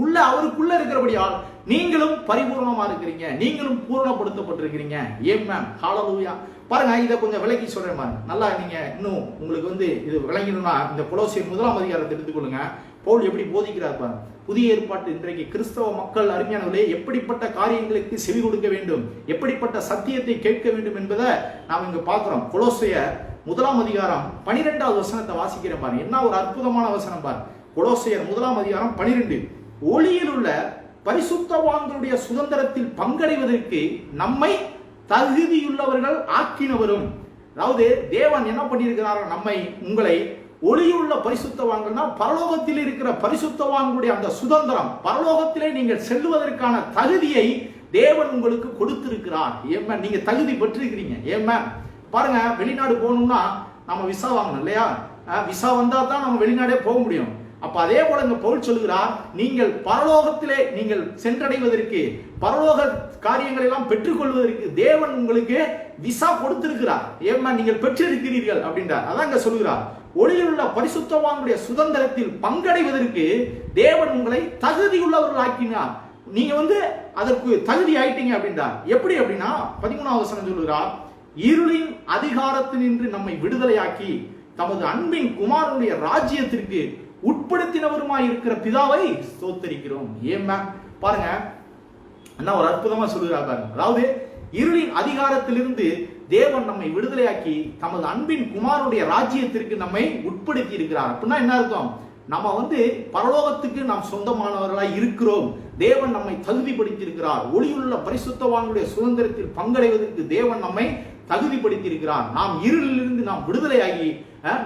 உள்ள அவருக்குள்ள இருக்கிறபடியால் நீங்களும் பரிபூர்ணமா இருக்கிறீங்க, நீங்களும் பூரணப்படுத்தப்பட்டிருக்கிறீங்க. ஏன் மேம், ஹalleluya. பாருங்க, இதை கொஞ்சம் விளக்கி சொல்றேன் பாருங்க. நல்லா நீங்க இன்னும் உங்களுக்கு இது விளங்கணும்னா இந்த கொலோசியர் 1ஆம் அதிகாரத்தை எடுத்துக்கொள்ளுங்க. பவுல் எப்படி போதிக்கிறார் பாருங்க. புதிய ஏற்பாட்டு இன்றைக்கு கிறிஸ்தவ மக்கள் அருமையானவர்களே எப்படிப்பட்ட காரியங்களுக்கு செவி கொடுக்க வேண்டும், எப்படிப்பட்ட சத்தியத்தை கேட்க வேண்டும் என்பதை நாம் இங்க பார்க்கிறோம். கொலோசியர் 1ஆம் அதிகாரம் 12வது வசனத்தை வாசிக்கிறேன் பாருங்க. என்ன ஒரு அற்புதமான வசனம் பாருங்க. கொலோசியர் 1ஆம் அதிகாரம் 12. ஒளியில் உள்ள பரிசுத்தவான்களுடைய சுதந்திரத்தில் பங்கடைவதற்கு நம்மை தகுதியுள்ளவர்கள் ஆக்கினவரும். அதாவது தேவன் என்ன பண்ணியிருக்கிறார், உங்களை ஒளியுள்ள பரிசுத்தவான்கள்னா பரலோகத்தில் இருக்கிற பரிசுத்தவான்களுடைய அந்த சுதந்திரம், பரலோகத்திலே நீங்கள் செல்வதற்கான தகுதியை தேவன் உங்களுக்கு கொடுத்திருக்கிறார். ஏன் நீங்க தகுதி பெற்றிருக்கிறீங்க. ஏன் பாருங்க, வெளிநாடு போகணும்னா நம்ம விசா வாங்கணும் இல்லையா? விசா வந்தா தான் நம்ம வெளிநாடே போக முடியும். அப்ப அதே போல இங்க பவுல் சொல்லுகிறார், நீங்கள் பரலோகத்திலே நீங்கள் சென்றடைவதற்கு, பரலோக காரியங்களை எல்லாம் பெற்றுக்கொள்வதற்கு தேவன் உங்களுக்கு விசா கொடுத்திருக்கிறார். ஏமா, நீங்கள் பெற்றிருக்கிறீர்கள் அப்படின்றார். அதான் இங்க சொல்லுகிறார், ஒளியில் உள்ள பரிசுத்தவான்களுடைய சுதந்திரத்தில் பங்கடைவதற்கு தேவன் உங்களை தகுதியுள்ளவர்கள் ஆக்கினார். நீங்க அதற்கு தகுதி ஆயிட்டீங்க அப்படின்றார். எப்படி அப்படின்னா 13வது வசனம் சொல்லுகிறார், இருளின் அதிகாரத்தினின்று நம்மை விடுதலையாக்கி தமது அன்பின் குமாரனுடைய ராஜ்யத்திற்கு உட்படுத்தினவருமாய் இருக்கிற பிதாவை ஸ்தோத்தரிக்கிறோம். ஏன் பாருங்க, என்ன ஒரு அற்புதமா சொல்லுகிறார் பாருங்க. அதாவது இருளின் அதிகாரத்திலிருந்து தேவன் நம்மை விடுதலையாக்கி தமது அன்பின் குமாரனுடைய ராஜ்யத்திற்கு நம்மை உட்படுத்தி இருக்கிறார். அப்படின்னா என்ன அர்த்தம்? நம்ம பரலோகத்துக்கு நாம் சொந்தமானவர்களாய் இருக்கிறோம். தேவன் நம்மை தகுதிப்படுத்தி இருக்கிறார். ஒளியுள்ள பரிசுத்தவான்களுடைய சுதந்திரத்தில் பங்கடைவதற்கு தேவன் நம்மை தகுதிப்படுத்தி இருக்கிறார். நாம் இருளிலிருந்து நாம் விடுதலையாகி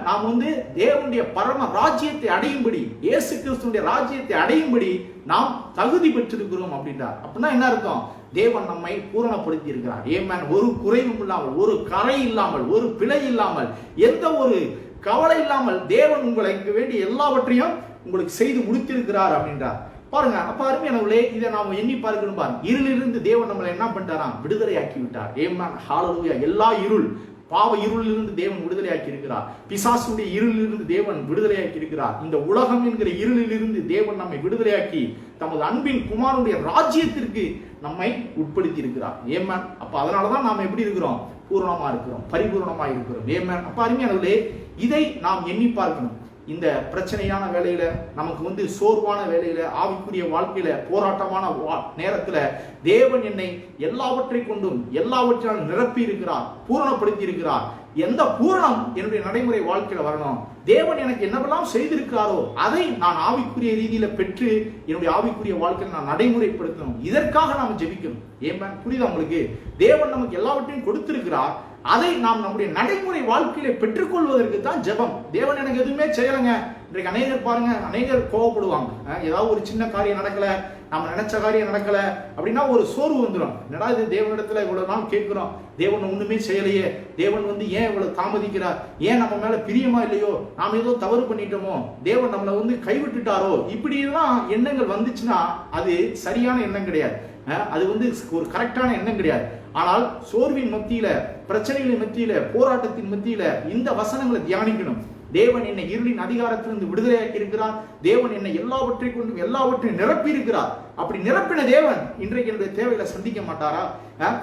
நாம் தேவனுடைய பரம ராஜ்யத்தை அடையும்படி, இயேசு கிறிஸ்துவினுடைய ராஜ்யத்தை அடையும்படி நாம் தகுதி பெற்றிருக்கிறோம் அப்படின்றார். அப்படின்னா என்ன அர்த்தம்? தேவன் நம்மை பூரணப்படுத்தி இருக்கிறார். ஏமேன், ஒரு குறைவும் இல்லாமல், ஒரு கரை இல்லாமல், ஒரு பிழை இல்லாமல், எந்த ஒரு கவலை இல்லாமல் தேவன் உங்களுக்கு வேண்டிய எல்லாவற்றையும் உங்களுக்கு செய்து முடித்திருக்கிறார் அப்படின்றார். பாருங்க. அப்ப அருமையானவர்களே, இதை நாம எண்ணி பார்க்கணும். பாருங்க, இருளிலிருந்து தேவன் நம்மளை என்ன பண்ணிட்டாராம்? விடுதலையாக்கி விட்டார். ஆமென், ஹalleluya. எல்லா இருள், பாவ இருளிலிருந்து தேவன் விடுதலையாக்கி இருக்கிறார். பிசாசுடைய இருளிலிருந்து தேவன் விடுதலையாக்கி இருக்கிறார். இந்த உலகம் என்கிற இருளிலிருந்து தேவன் நம்மை விடுதலையாக்கி தமது அன்பின் குமாரனுடைய ராஜ்யத்திற்கு நம்மை உட்படுத்தி இருக்கிறார். ஆமென். அப்ப அதனாலதான் நாம எப்படி இருக்கிறோம்? பூரணமா இருக்கிறோம், பரிபூர்ணமா இருக்கிறோம். ஆமென். அப்ப அருமையானவர்களே, இதை நாம் எண்ணி பார்க்கணும். இந்த பிரச்சனையான வேலையில, நமக்கு சோர்வான வேலையில, ஆவிக்குரிய வாழ்க்கையில, போராட்டமான நேரத்துல தேவன் என்னை எல்லாவற்றை கொண்டும் எல்லாவற்றாலும் நிரப்பி இருக்கிறார், பூரணப்படுத்தி இருக்கிறார். எந்த பூரணம் என்னுடைய நடைமுறை வாழ்க்கையில வரணும், தேவன் எனக்கு என்னவெல்லாம் செய்திருக்கிறாரோ அதை நான் ஆவிக்குரிய ரீதியில பெற்று என்னுடைய ஆவிக்குரிய வாழ்க்கையில நான் நடைமுறைப்படுத்தணும். இதற்காக நாம் ஜெபிக்கணும். ஏன் புரியுதா உங்களுக்கு? தேவன் நமக்கு எல்லாவற்றையும் கொடுத்திருக்கிறார், அதை நாம் நம்முடைய நடைமுறை வாழ்க்கையில பெற்றுக்கொள்வதற்கு தான் ஜெபம். தேவன் எனக்கு எதுவுமே செய்யலைங்க. இன்றைக்கு அநேகர் பாருங்க, அநேகர் கோவப்படுவாங்க. ஏதாவது ஒரு சின்ன காரியம் நடக்கல, நம்ம நினைச்ச காரியம் நடக்கல அப்படின்னா ஒரு சோர்வு வந்துடும். என்னடா இது, தேவனிடத்துல இவ்வளவு நாள் கேட்கிறோம், தேவன் ஒண்ணுமே செய்யலையே, தேவன் ஏன் இவ்வளவு தாமதிக்கிறார், ஏன் நம்ம மேல பிரியமா இல்லையோ, நாம ஏதோ தவறு பண்ணிட்டோமோ, தேவன் நம்மளை கைவிட்டுட்டாரோ, இப்படி எல்லாம் எண்ணங்கள் வந்துச்சுன்னா அது சரியான எண்ணம் கிடையாது. அது ஒரு கரெக்டான எண்ணம் கிடையாது. ஆனால் சோர்வின் மத்தியில, பிரச்சனைகளின் மத்தியில, போராட்டத்தின் மத்தியில இந்த வசனங்களை தியானிக்கணும். தேவன் என்னை இருளின் அதிகாரத்திலிருந்து விடுதலையாக்கி இருக்கிறார். தேவன் என்னை எல்லாவற்றை கொண்டும் எல்லாவற்றையும் நிரப்பி இருக்கிறார். அப்படி நிரப்பின தேவன் இன்றைக்கு என்னுடைய தேவைகளை சந்திக்க மாட்டாரா?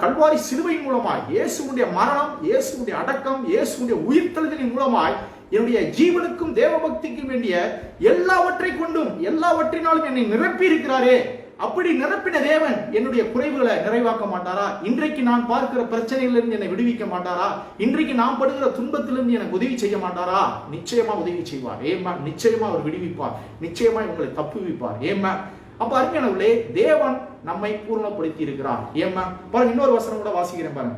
கல்வாரி சிலுவையின் மூலமாய், இயேசுடைய மரணம், இயேசுடைய அடக்கம், இயேசுடைய உயிர்த்தெழுதலின் மூலமாய் என்னுடைய ஜீவனுக்கும் தேவ பக்திக்கும் வேண்டிய எல்லாவற்றை கொண்டும் எல்லாவற்றினாலும் என்னை நிரப்பி இருக்கிறாரே. அப்படி நிரப்பின தேவன் என்னுடைய குறைவுகளை நிறைவாக்க மாட்டாரா? இன்றைக்கு நான் பார்க்கிற பிரச்சனைகளிலிருந்து என்னை விடுவிக்க மாட்டாரா? இன்றைக்கு நான் படுகிற துன்பத்திலிருந்து எனக்கு உதவி செய்ய மாட்டாரா? நிச்சயமா உதவி செய்வார். ஏமா, நிச்சயமா அவர் விடுவிப்பார், நிச்சயமா உங்களை தப்புவிப்பார். ஏமா. அப்ப அருமையானவர்களே, தேவன் நம்மை பூர்ணப்படுத்தி இருக்கிறார். ஏமா, பாருங்க, இன்னொரு வசனம் கூட வாசிக்கிறேன் பாருங்க.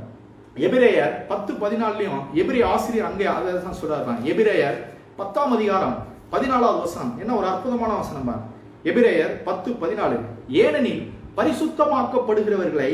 எபிரேயர் 10:14 எபிரேய ஆசிரியர் அங்கே அதான் சொல்றாரு. எபிரேயர் 10ஆம் அதிகாரம் 14வது வசனம். என்ன ஒரு அற்புதமான வசனம் பாருங்க. எபிரேயர் 10:14, ஏனெனில் பரிசுத்தமாக்கப்படுகிறவர்களை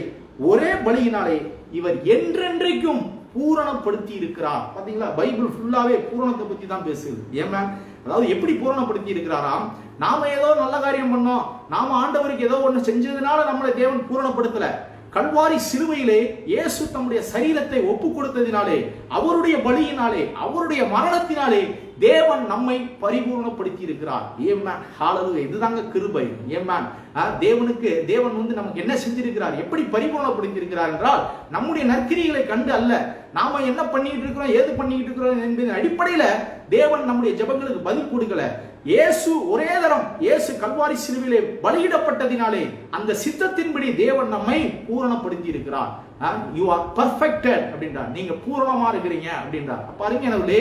ஒரே பலியினாலே இவர் என்றென்றைக்கும் பூரணப்படுத்தி இருக்கிறார். பாத்தீங்களா, பைபிள் ஃபுல்லாவே பூரணத்தை பத்தி தான் பேசுது. ஏமா, அதாவது எப்படி பூரணப்படுத்தி இருக்கிறாராம்? நாம ஏதோ நல்ல காரியம் பண்ணோம், நாம ஆண்டவருக்கு ஏதோ ஒண்ணு செஞ்சதுனால நம்மளை தேவன் பூரணப்படுத்தல. கல்வாரி சிலுவையிலே இயேசு தம்முடைய சரீரத்தை ஒப்பு கொடுத்ததினாலே, அவருடைய பலியினாலே, அவருடைய மரணத்தினாலே தேவன் நம்மை பரிபூர்ணப்படுத்தி இருக்கிறார். ஏமேன், ஹalleluya. இதுதாங்க கிருபை. ஏமேன். தேவன் நமக்கு என்ன செஞ்சிருக்கிறார், எப்படி பரிபூர்ணப்படுத்தி இருக்கிறார் என்றால், நம்முடைய நற்கிரிகளை கண்டு அல்ல, நாம என்ன பண்ணிட்டு இருக்கிறோம், ஏது பண்ணிட்டு இருக்கிறோம் என்பதன் அடிப்படையில தேவன் நம்முடைய ஜெபங்களுக்கு பதில் கொடுக்கல. இயேசு ஒரே தரம், இயேசு கல்வாரி சிலுவையிலே பலியிடப்பட்டதினாலே அந்த சித்தத்தின்படி தேவன் நம்மை பூரணப்படுத்தி இருக்கிறார். யூ ஆர் பர்ஃபெக்டட் அப்படின்றார். நீங்க பூரணமா இருக்கிறீங்க அப்படின்றார். அப்ப அறிஞர்களே,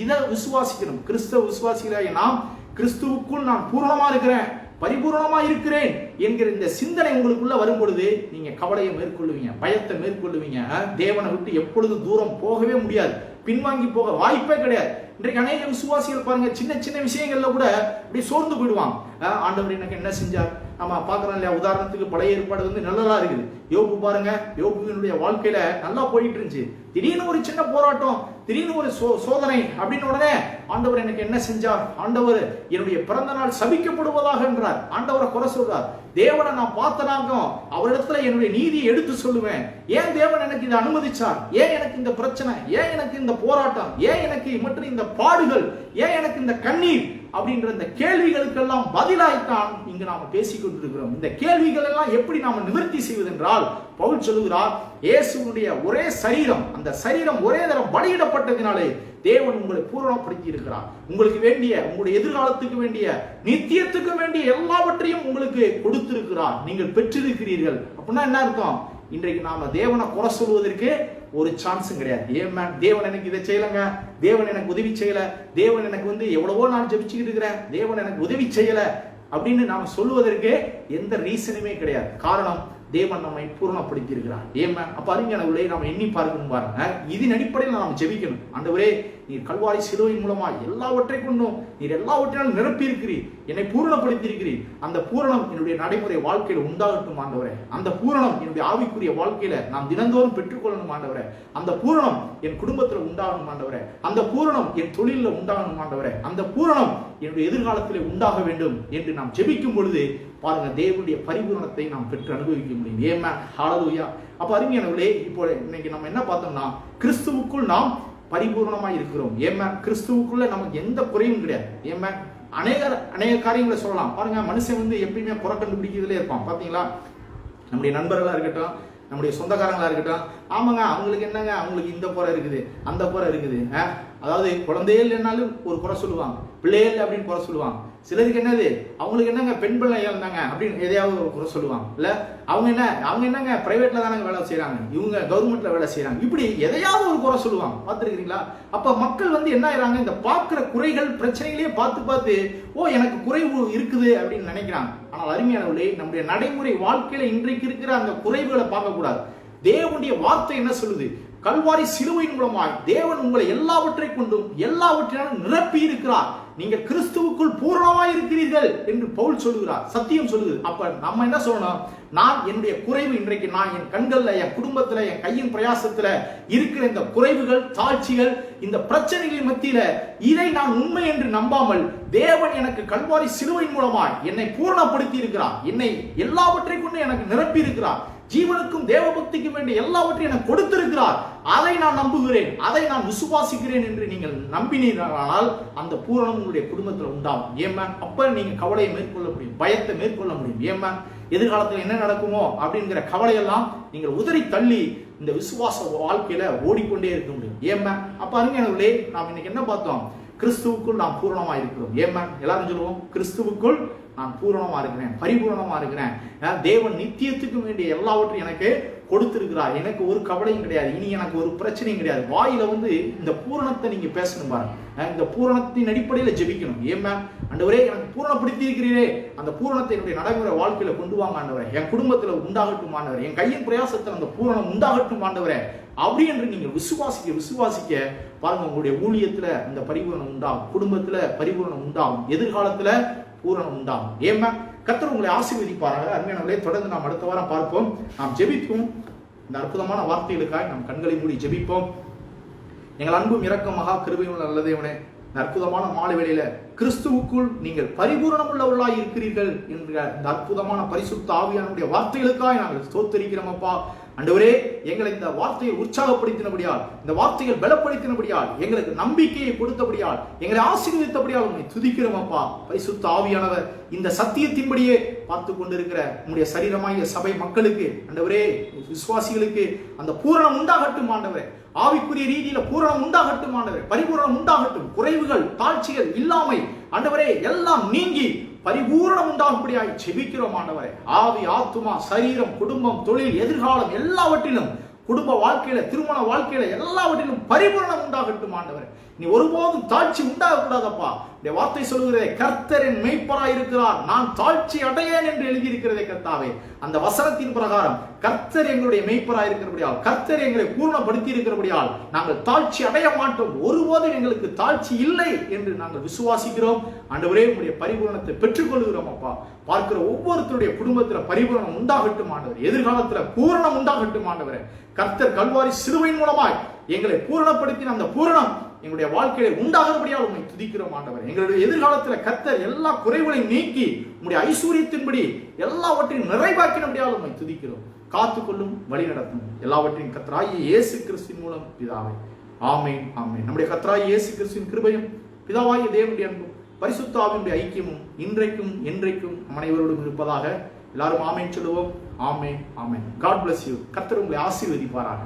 இதை விசுவாசிக்கணும். கிறிஸ்தவ விசுவாசிகளாகிய நாம், கிறிஸ்துவுக்குள் நான் பூரணமா இருக்கிறேன், பரிபூர்ணமா இருக்கிறேன் என்கிற இந்த சிந்தனை உங்களுக்குள்ள வரும் பொழுது நீங்க கவலையை மேற்கொள்ளுவீங்க, பயத்தை மேற்கொள்ளுவீங்க. தேவனை விட்டு எப்பொழுது தூரம் போகவே முடியாது, பின்வாங்கி போக வாய்ப்பே கிடையாது. இன்றைக்கு அநேக விசுவாசிகள் பாருங்க, சின்ன சின்ன விஷயங்கள்ல கூட இப்படி சோர்ந்து போயிடுவாங்க. ஆண்டவர் எனக்கு என்ன செஞ்சார், நம்ம பாக்குறோம் இல்லையா? உதாரணத்துக்கு பழைய ஏற்பாடு நல்லதா இருக்குது. யோபு பாருங்க, யோபுவினுடைய வாழ்க்கையில நல்லா போயிட்டு இருந்துச்சு. திடீர்னு ஒரு சின்ன போராட்டம், திடீர்னு ஒரு சோதனை அப்படின்னு உடனே ஆண்டவர் எனக்கு என்ன செஞ்சார், ஆண்டவர் என்னுடைய பிறந்த நாள் சபிக்கப்படுவதாக என்றார். ஆண்டவரை குறை சொல்றார். தேவனை நான் பார்த்தனாக்கும் அவரிடத்துல என்னுடைய நீதியை எடுத்து சொல்லுவேன். ஏன் தேவன் எனக்கு இதை அனுமதிச்சார், ஏன் எனக்கு இந்த பிரச்சனை, ஏன் எனக்கு இந்த போராட்டம், ஏன் எனக்கு மற்றும் இந்த பாடுகள், ஏன் எனக்கு இந்த கண்ணீர் அப்படின்ற இந்த கேள்விகளுக்கெல்லாம் பதிலாய்த்தான் இங்கு நாம பேசிக் கொண்டிருக்கிறோம். இந்த கேள்விகள் எல்லாம் எப்படி நாம நிவர்த்தி செய்வதென்றால், பவுல் சொல்லுகிறார், இயேசுவுடைய ஒரே சரீரம், அந்த சரீரம் ஒரே தரம் பலியிடப்பட்டதினாலே தேவன் உங்களை பூரணப்படுத்தி இருக்கிறார். உங்களுக்கு வேண்டிய, உங்களுடைய எதிர்காலத்துக்கு வேண்டிய, நித்தியத்துக்கு வேண்டிய எல்லாவற்றையும் உங்களுக்கு கொடுத்திருக்கிறார். நீங்கள் பெற்றிருக்கிறீர்கள். அப்படின்னா என்ன அர்த்தம்? இன்றைக்கு நாம தேவனை குறை சொல்வதற்கு ஒரு சான்ஸும் கிடையாது. ஏன் தேவன் எனக்கு இதை செய்யலங்க, தேவன் எனக்கு உதவி செய்யல, தேவன் எனக்கு எவ்வளவோ நான் ஜெபிச்சுக்கிட்டு இருக்கிறேன், தேவன் எனக்கு உதவி செய்யல அப்படின்னு நாம சொல்லுவதற்கு எந்த ரீசனுமே கிடையாது. காரணம், தேவன் நம்மை பூரணப்படுத்தி இருக்கிறார். ஏன் அப்ப அறிஞர்களே, நாம எண்ணி பார்க்கணும் பாருங்க. இதன் அடிப்படையில் நாம் ஜெபிக்கணும். ஆண்டவரே, நீர் கல்வாரி சிலுவையின் மூலமாய் எல்லாவற்றை கொண்டும் நீர் எல்லாவற்றாலும் நிரப்பி இருக்கிறீர், என்னை பூரணப்படுத்தி இருக்கிறீர். அந்த பூரணம் என்னுடைய நடைமுறை வாழ்க்கையில உண்டாகட்டும் ஆண்டவரே. அந்த பூரணம் என்னுடைய ஆவிக்குரிய வாழ்க்கையில நாம் தினந்தோறும் பெற்றுக்கொள்ளணும் ஆண்டவரே. அந்த பூரணம் என் குடும்பத்தில் உண்டாகணும் ஆண்டவரே. அந்த பூரணம் என் தொழிலில் உண்டாகணும் ஆண்டவரே. அந்த பூரணம் என்னுடைய எதிர்காலத்திலே உண்டாக வேண்டும் என்று நாம் ஜெபிக்கும் பொழுது பாருங்க, தேவனுடைய பரிபூரணத்தை நாம் பெற்று அனுபவிக்க முடியும். ஏமா ஹalleluya. அப்ப அருமையானவர்களே, இப்போ இன்னைக்கு நம்ம என்ன பார்த்தோம்னா, கிறிஸ்துவுக்குள் நாம் பரிபூர்ணமாய் இருக்கிறோம். ஏமா கிறிஸ்துவுக்குள்ள நமக்கு எந்த குறையும் கிடையாது. ஏமா அநேக காரியங்களை சொல்லலாம். பாருங்க, மனுஷன் எப்பயுமே குறை கண்டுபிடிக்கிறதுலே இருப்பான். பாத்தீங்களா, நம்முடைய நண்பர்களா இருக்கட்டும், நம்முடைய சொந்தக்காரங்களா இருக்கட்டும், ஆமாங்க அவங்களுக்கு என்னங்க, அவங்களுக்கு இந்த குறை இருக்குது, அந்த குறை இருக்குது. அதாவது குழந்தையே இல்லைன்னாலும் ஒரு குறை சொல்லுவாங்க, பிள்ளையே இல்லை அப்படின்னு குறை சொல்லுவாங்க. சிலருக்கு என்னது, அவங்களுக்கு என்னங்க பெண் பிள்ளையா இருந்தாங்க அப்படின்னு எதையாவது ஒரு குறை சொல்லுவாங்க. இல்ல அவங்க என்னங்க பிரைவேட்ல தானங்க வேலை செய்யறாங்க, இவங்க கவர்மெண்ட்ல வேலை செய்யறாங்க, இப்படி எதையாவது ஒரு குறை சொல்லுவாங்க. பார்த்துருக்கீங்களா? அப்ப மக்கள் என்ன ஆயிராங்க, இந்த பார்க்கிற குறைகள் பிரச்சனைகளையே பார்த்து எனக்கு குறைவு இருக்குது அப்படின்னு நினைக்கிறாங்க. ஆனால் அருமையானவர்களே, நம்முடைய நடைமுறை வாழ்க்கையில இன்றைக்கு இருக்கிற அந்த குறைவுகளை பார்க்க கூடாது. தேவனுடைய வார்த்தை என்ன சொல்லுது? கல்வாரி சிலுவையின் மூலமாய் தேவன் உங்களை எல்லாவற்றை கொண்டும் எல்லாவற்றையும் நிரப்பி இருக்கிறார். நீங்கள் கிறிஸ்துவுக்குள் பூரணமாய் இருக்கிறீர்கள் என்று பவுல் சொல்லுகிறார், சத்தியம் சொல்லுது. அப்ப நம்ம என்ன சொல்லணும்? நான் என்னுடைய குறைவு, இன்றைக்கு நான் என் கண்கள்ல, என் குடும்பத்துல, என் கையின் பிரயாசத்துல இருக்கிற இந்த குறைவுகள், தாழ்ச்சிகள், இந்த பிரச்சனைகளின் மத்தியில இதை நான் உண்மை என்று நம்பாமல், தேவன் எனக்கு கல்வாரி சிலுவையின் மூலமாய் என்னை பூரணப்படுத்தி இருக்கிறார், என்னை எல்லாவற்றை கொண்டு எனக்கு நிரப்பி இருக்கிறார், ஜீவனுக்கும் தேவ பக்திக்கும் வேண்டிய எல்லாவற்றையும் எனக்கு கொடுத்திருக்கிறார், அதை நான் நம்புகிறேன், அதை நான் விசுவாசிக்கிறேன் என்று நீங்கள் நம்பினீர்களானால் அந்த பூரணம் உங்களுடைய குடும்பத்தில் உண்டாகும். ஏமா அப்ப நீங்க கவலையை மேற்கொள்ள முடியும், பயத்தை மேற்கொள்ள முடியும். ஏமா எதிர்காலத்தில் என்ன நடக்குமோ அப்படிங்கிற கவலையெல்லாம் நீங்கள் உதறி தள்ளி இந்த விசுவாச வாழ்க்கையில ஓடிக்கொண்டே இருக்க முடியும். ஏமா அப்ப அருமையானவர்களே, நாம் இன்னைக்கு என்ன பார்த்தோம்? கிறிஸ்துவுக்குள் நாம் பூரணமா இருக்கிறோம். ஏமா எல்லாரும் சொல்லுவோம், கிறிஸ்துவுக்குள் நான் பூரணமா இருக்கிறேன், பரிபூரணமா இருக்கிறேன். தேவன் நித்தியத்துக்கு வேண்டிய எல்லாவற்றையும் எனக்கு கொடுத்திருக்கிறார், எனக்கு ஒரு கவலையும் கிடையாது, இனி எனக்கு ஒரு பிரச்சனையும் கிடையாது. வாயில இந்த பூரணத்தை நீங்க பேசணும் பாருங்க, இந்த பூரணத்தின் அடிப்படையில ஜெபிக்கணும். ஏமா ஆண்டவரே எனக்கு பூரணப்படுத்தி இருக்கிறீரே, அந்த பூரணத்தை என்னுடைய நடைமுறை வாழ்க்கையில கொண்டு வாங்க ஆண்டவரே, என் குடும்பத்துல உண்டாகட்டும் ஆண்டவரே, என் கையின் பிரயாசத்தில் அந்த பூரணம் உண்டாகட்டும் ஆண்டவரே. அப்படி என்று நீங்கள் விசுவாசிக்க பாருங்க, உங்களுடைய ஊழியத்துல அந்த பரிபூரணம் உண்டாகும், குடும்பத்துல பரிபூரணம் உண்டாகும், எதிர்காலத்துல பூரணம் உண்டாகும். ஏமா கர்த்தர் உங்களை ஆசீர்வதிப்பாராக. அருமையானவர்களே, தொடர்ந்து நாம் அடுத்த வாரம் பார்ப்போம். நாம் ஜெபிப்போம். இந்த அற்புதமான வார்த்தைகளுக்காக நாம் கண்களை மூடி ஜெபிப்போம். எங்கள் அன்பும் இரக்கம் மகா கிருபையுள்ள நல்ல தேவனே, இந்த அற்புதமான மாலை வேளையில கிறிஸ்துவுக்குள் நீங்கள் பரிபூரணம் உள்ளவர்களாய் இருக்கிறீர்கள் என்ற இந்த அற்புதமான பரிசுத்த ஆவியானுடைய வார்த்தைகளுக்காக நாங்கள் ஸ்தோத்திரிக்கிறோம் அப்பா. ஆண்டவரே, எங்களை இந்த வார்த்தையை உற்சாகப்படுத்தினபடியால், இந்த வார்த்தைகள் பலப்படுத்தினபடியால், எங்களுக்கு நம்பிக்கையை கொடுத்தபடியால், எங்களை ஆசீர்வதித்தபடியால் உண்மை துதிக்கிறோம் அப்பா. பரிசுத்த ஆவியானவர் இந்த சத்தியத்தின்படியே பார்த்து கொண்டிருக்கிற உங்களுடைய சரீரமாகிய சபை மக்களுக்கு, ஆண்டவரே விசுவாசிகளுக்கு அந்த பூரணம் உண்டாகட்டும் ஆண்டவரே, ஆவிக்குரிய ரீதியில பூரணம் உண்டாகட்டும் ஆண்டவரே, பரிபூரணம் உண்டாகட்டும், குறைவுகள் தாழ்ச்சிகள் இல்லாமை ஆண்டவரே எல்லாம் நீங்கி பரிபூரணம் உண்டாகும்படியாய் ஜெபிக்கிறோம் ஆண்டவரே. ஆவி ஆத்துமா சரீரம் குடும்பம் தொழில் எதிர்காலம் எல்லாவற்றிலும், குடும்ப வாழ்க்கையில திருமண வாழ்க்கையில எல்லாவற்றிலும் பரிபூரணம் உண்டாகட்டும் ஆண்டவரே. நீ ஒருபோதும் தாழ்ச்சி உண்டாகக்கூடாதப்பா. இந்த வார்த்தை சொல்லுகிறதே, கர்த்தரின் மெய்ப்பராய் இருக்கிறார், நான் தாழ்ச்சி அடையேன் என்று எழுதியிருக்கிறதே கர்த்தாவே. அந்த வசனத்தின் பிரகாரம் கர்த்தர் எங்களுடைய மெய்ப்பராய் இருக்கிறபடியால், கர்த்தர் எங்களை பூர்ணப்படுத்தி இருக்கிறபடியால் நாங்கள் தாழ்ச்சி அடைய மாட்டோம், ஒருபோதும் எங்களுக்கு தாழ்ச்சி இல்லை என்று நாங்கள் விசுவாசிக்கிறோம். ஆண்டவரே, உங்களுடைய பரிபூரணத்தை பெற்றுக்கொள்கிறோம் அப்பா. பார்க்கிற ஒவ்வொருத்தருடைய குடும்பத்தில் பரிபூரணம் உண்டாகட்டும் ஆண்டவர், எதிர்காலத்தில் பூரணம் உண்டாகட்டும் ஆண்டவரே. கர்த்தர் கல்வாரி சிலுவையின் மூலமாய் எங்களை பூரணப்படுத்தின அந்த பூரணம் எங்களுடைய வாழ்க்கையை உண்டாகிறபடியால் உண்மை துதிக்கிறோம் ஆண்டவர். எங்களுடைய எதிர்காலத்தில் கர்த்தர் எல்லா குறைகளையும் நீக்கி உங்களுடைய ஐஸ்வர்யத்தின்படி எல்லாவற்றையும் நிறைவாக்கினபடியால் உண்மை துதிக்கிறோம். காத்துக்கொள்ளும், வழி நடத்தும் எல்லாவற்றையும் கர்த்தராகிய இயேசு கிறிஸ்துவின் மூலம் பிதாவே. ஆமென் ஆமென். நம்முடைய கர்த்தராகிய இயேசு கிறிஸ்துவின் கிருபையும் பிதாவாகிய தேவனுடைய அன்பும் பரிசுத்த ஆவியினுடைய ஐக்கியமும் இன்றைக்கும் என்றைக்கும் அனைவரோடும் இருப்பதாக. எல்லாரும் ஆமென் சொல்லுவோம். ஆமென் ஆமென். God bless you. கர்த்தர் உங்களை ஆசீர்வதிப்பாராக.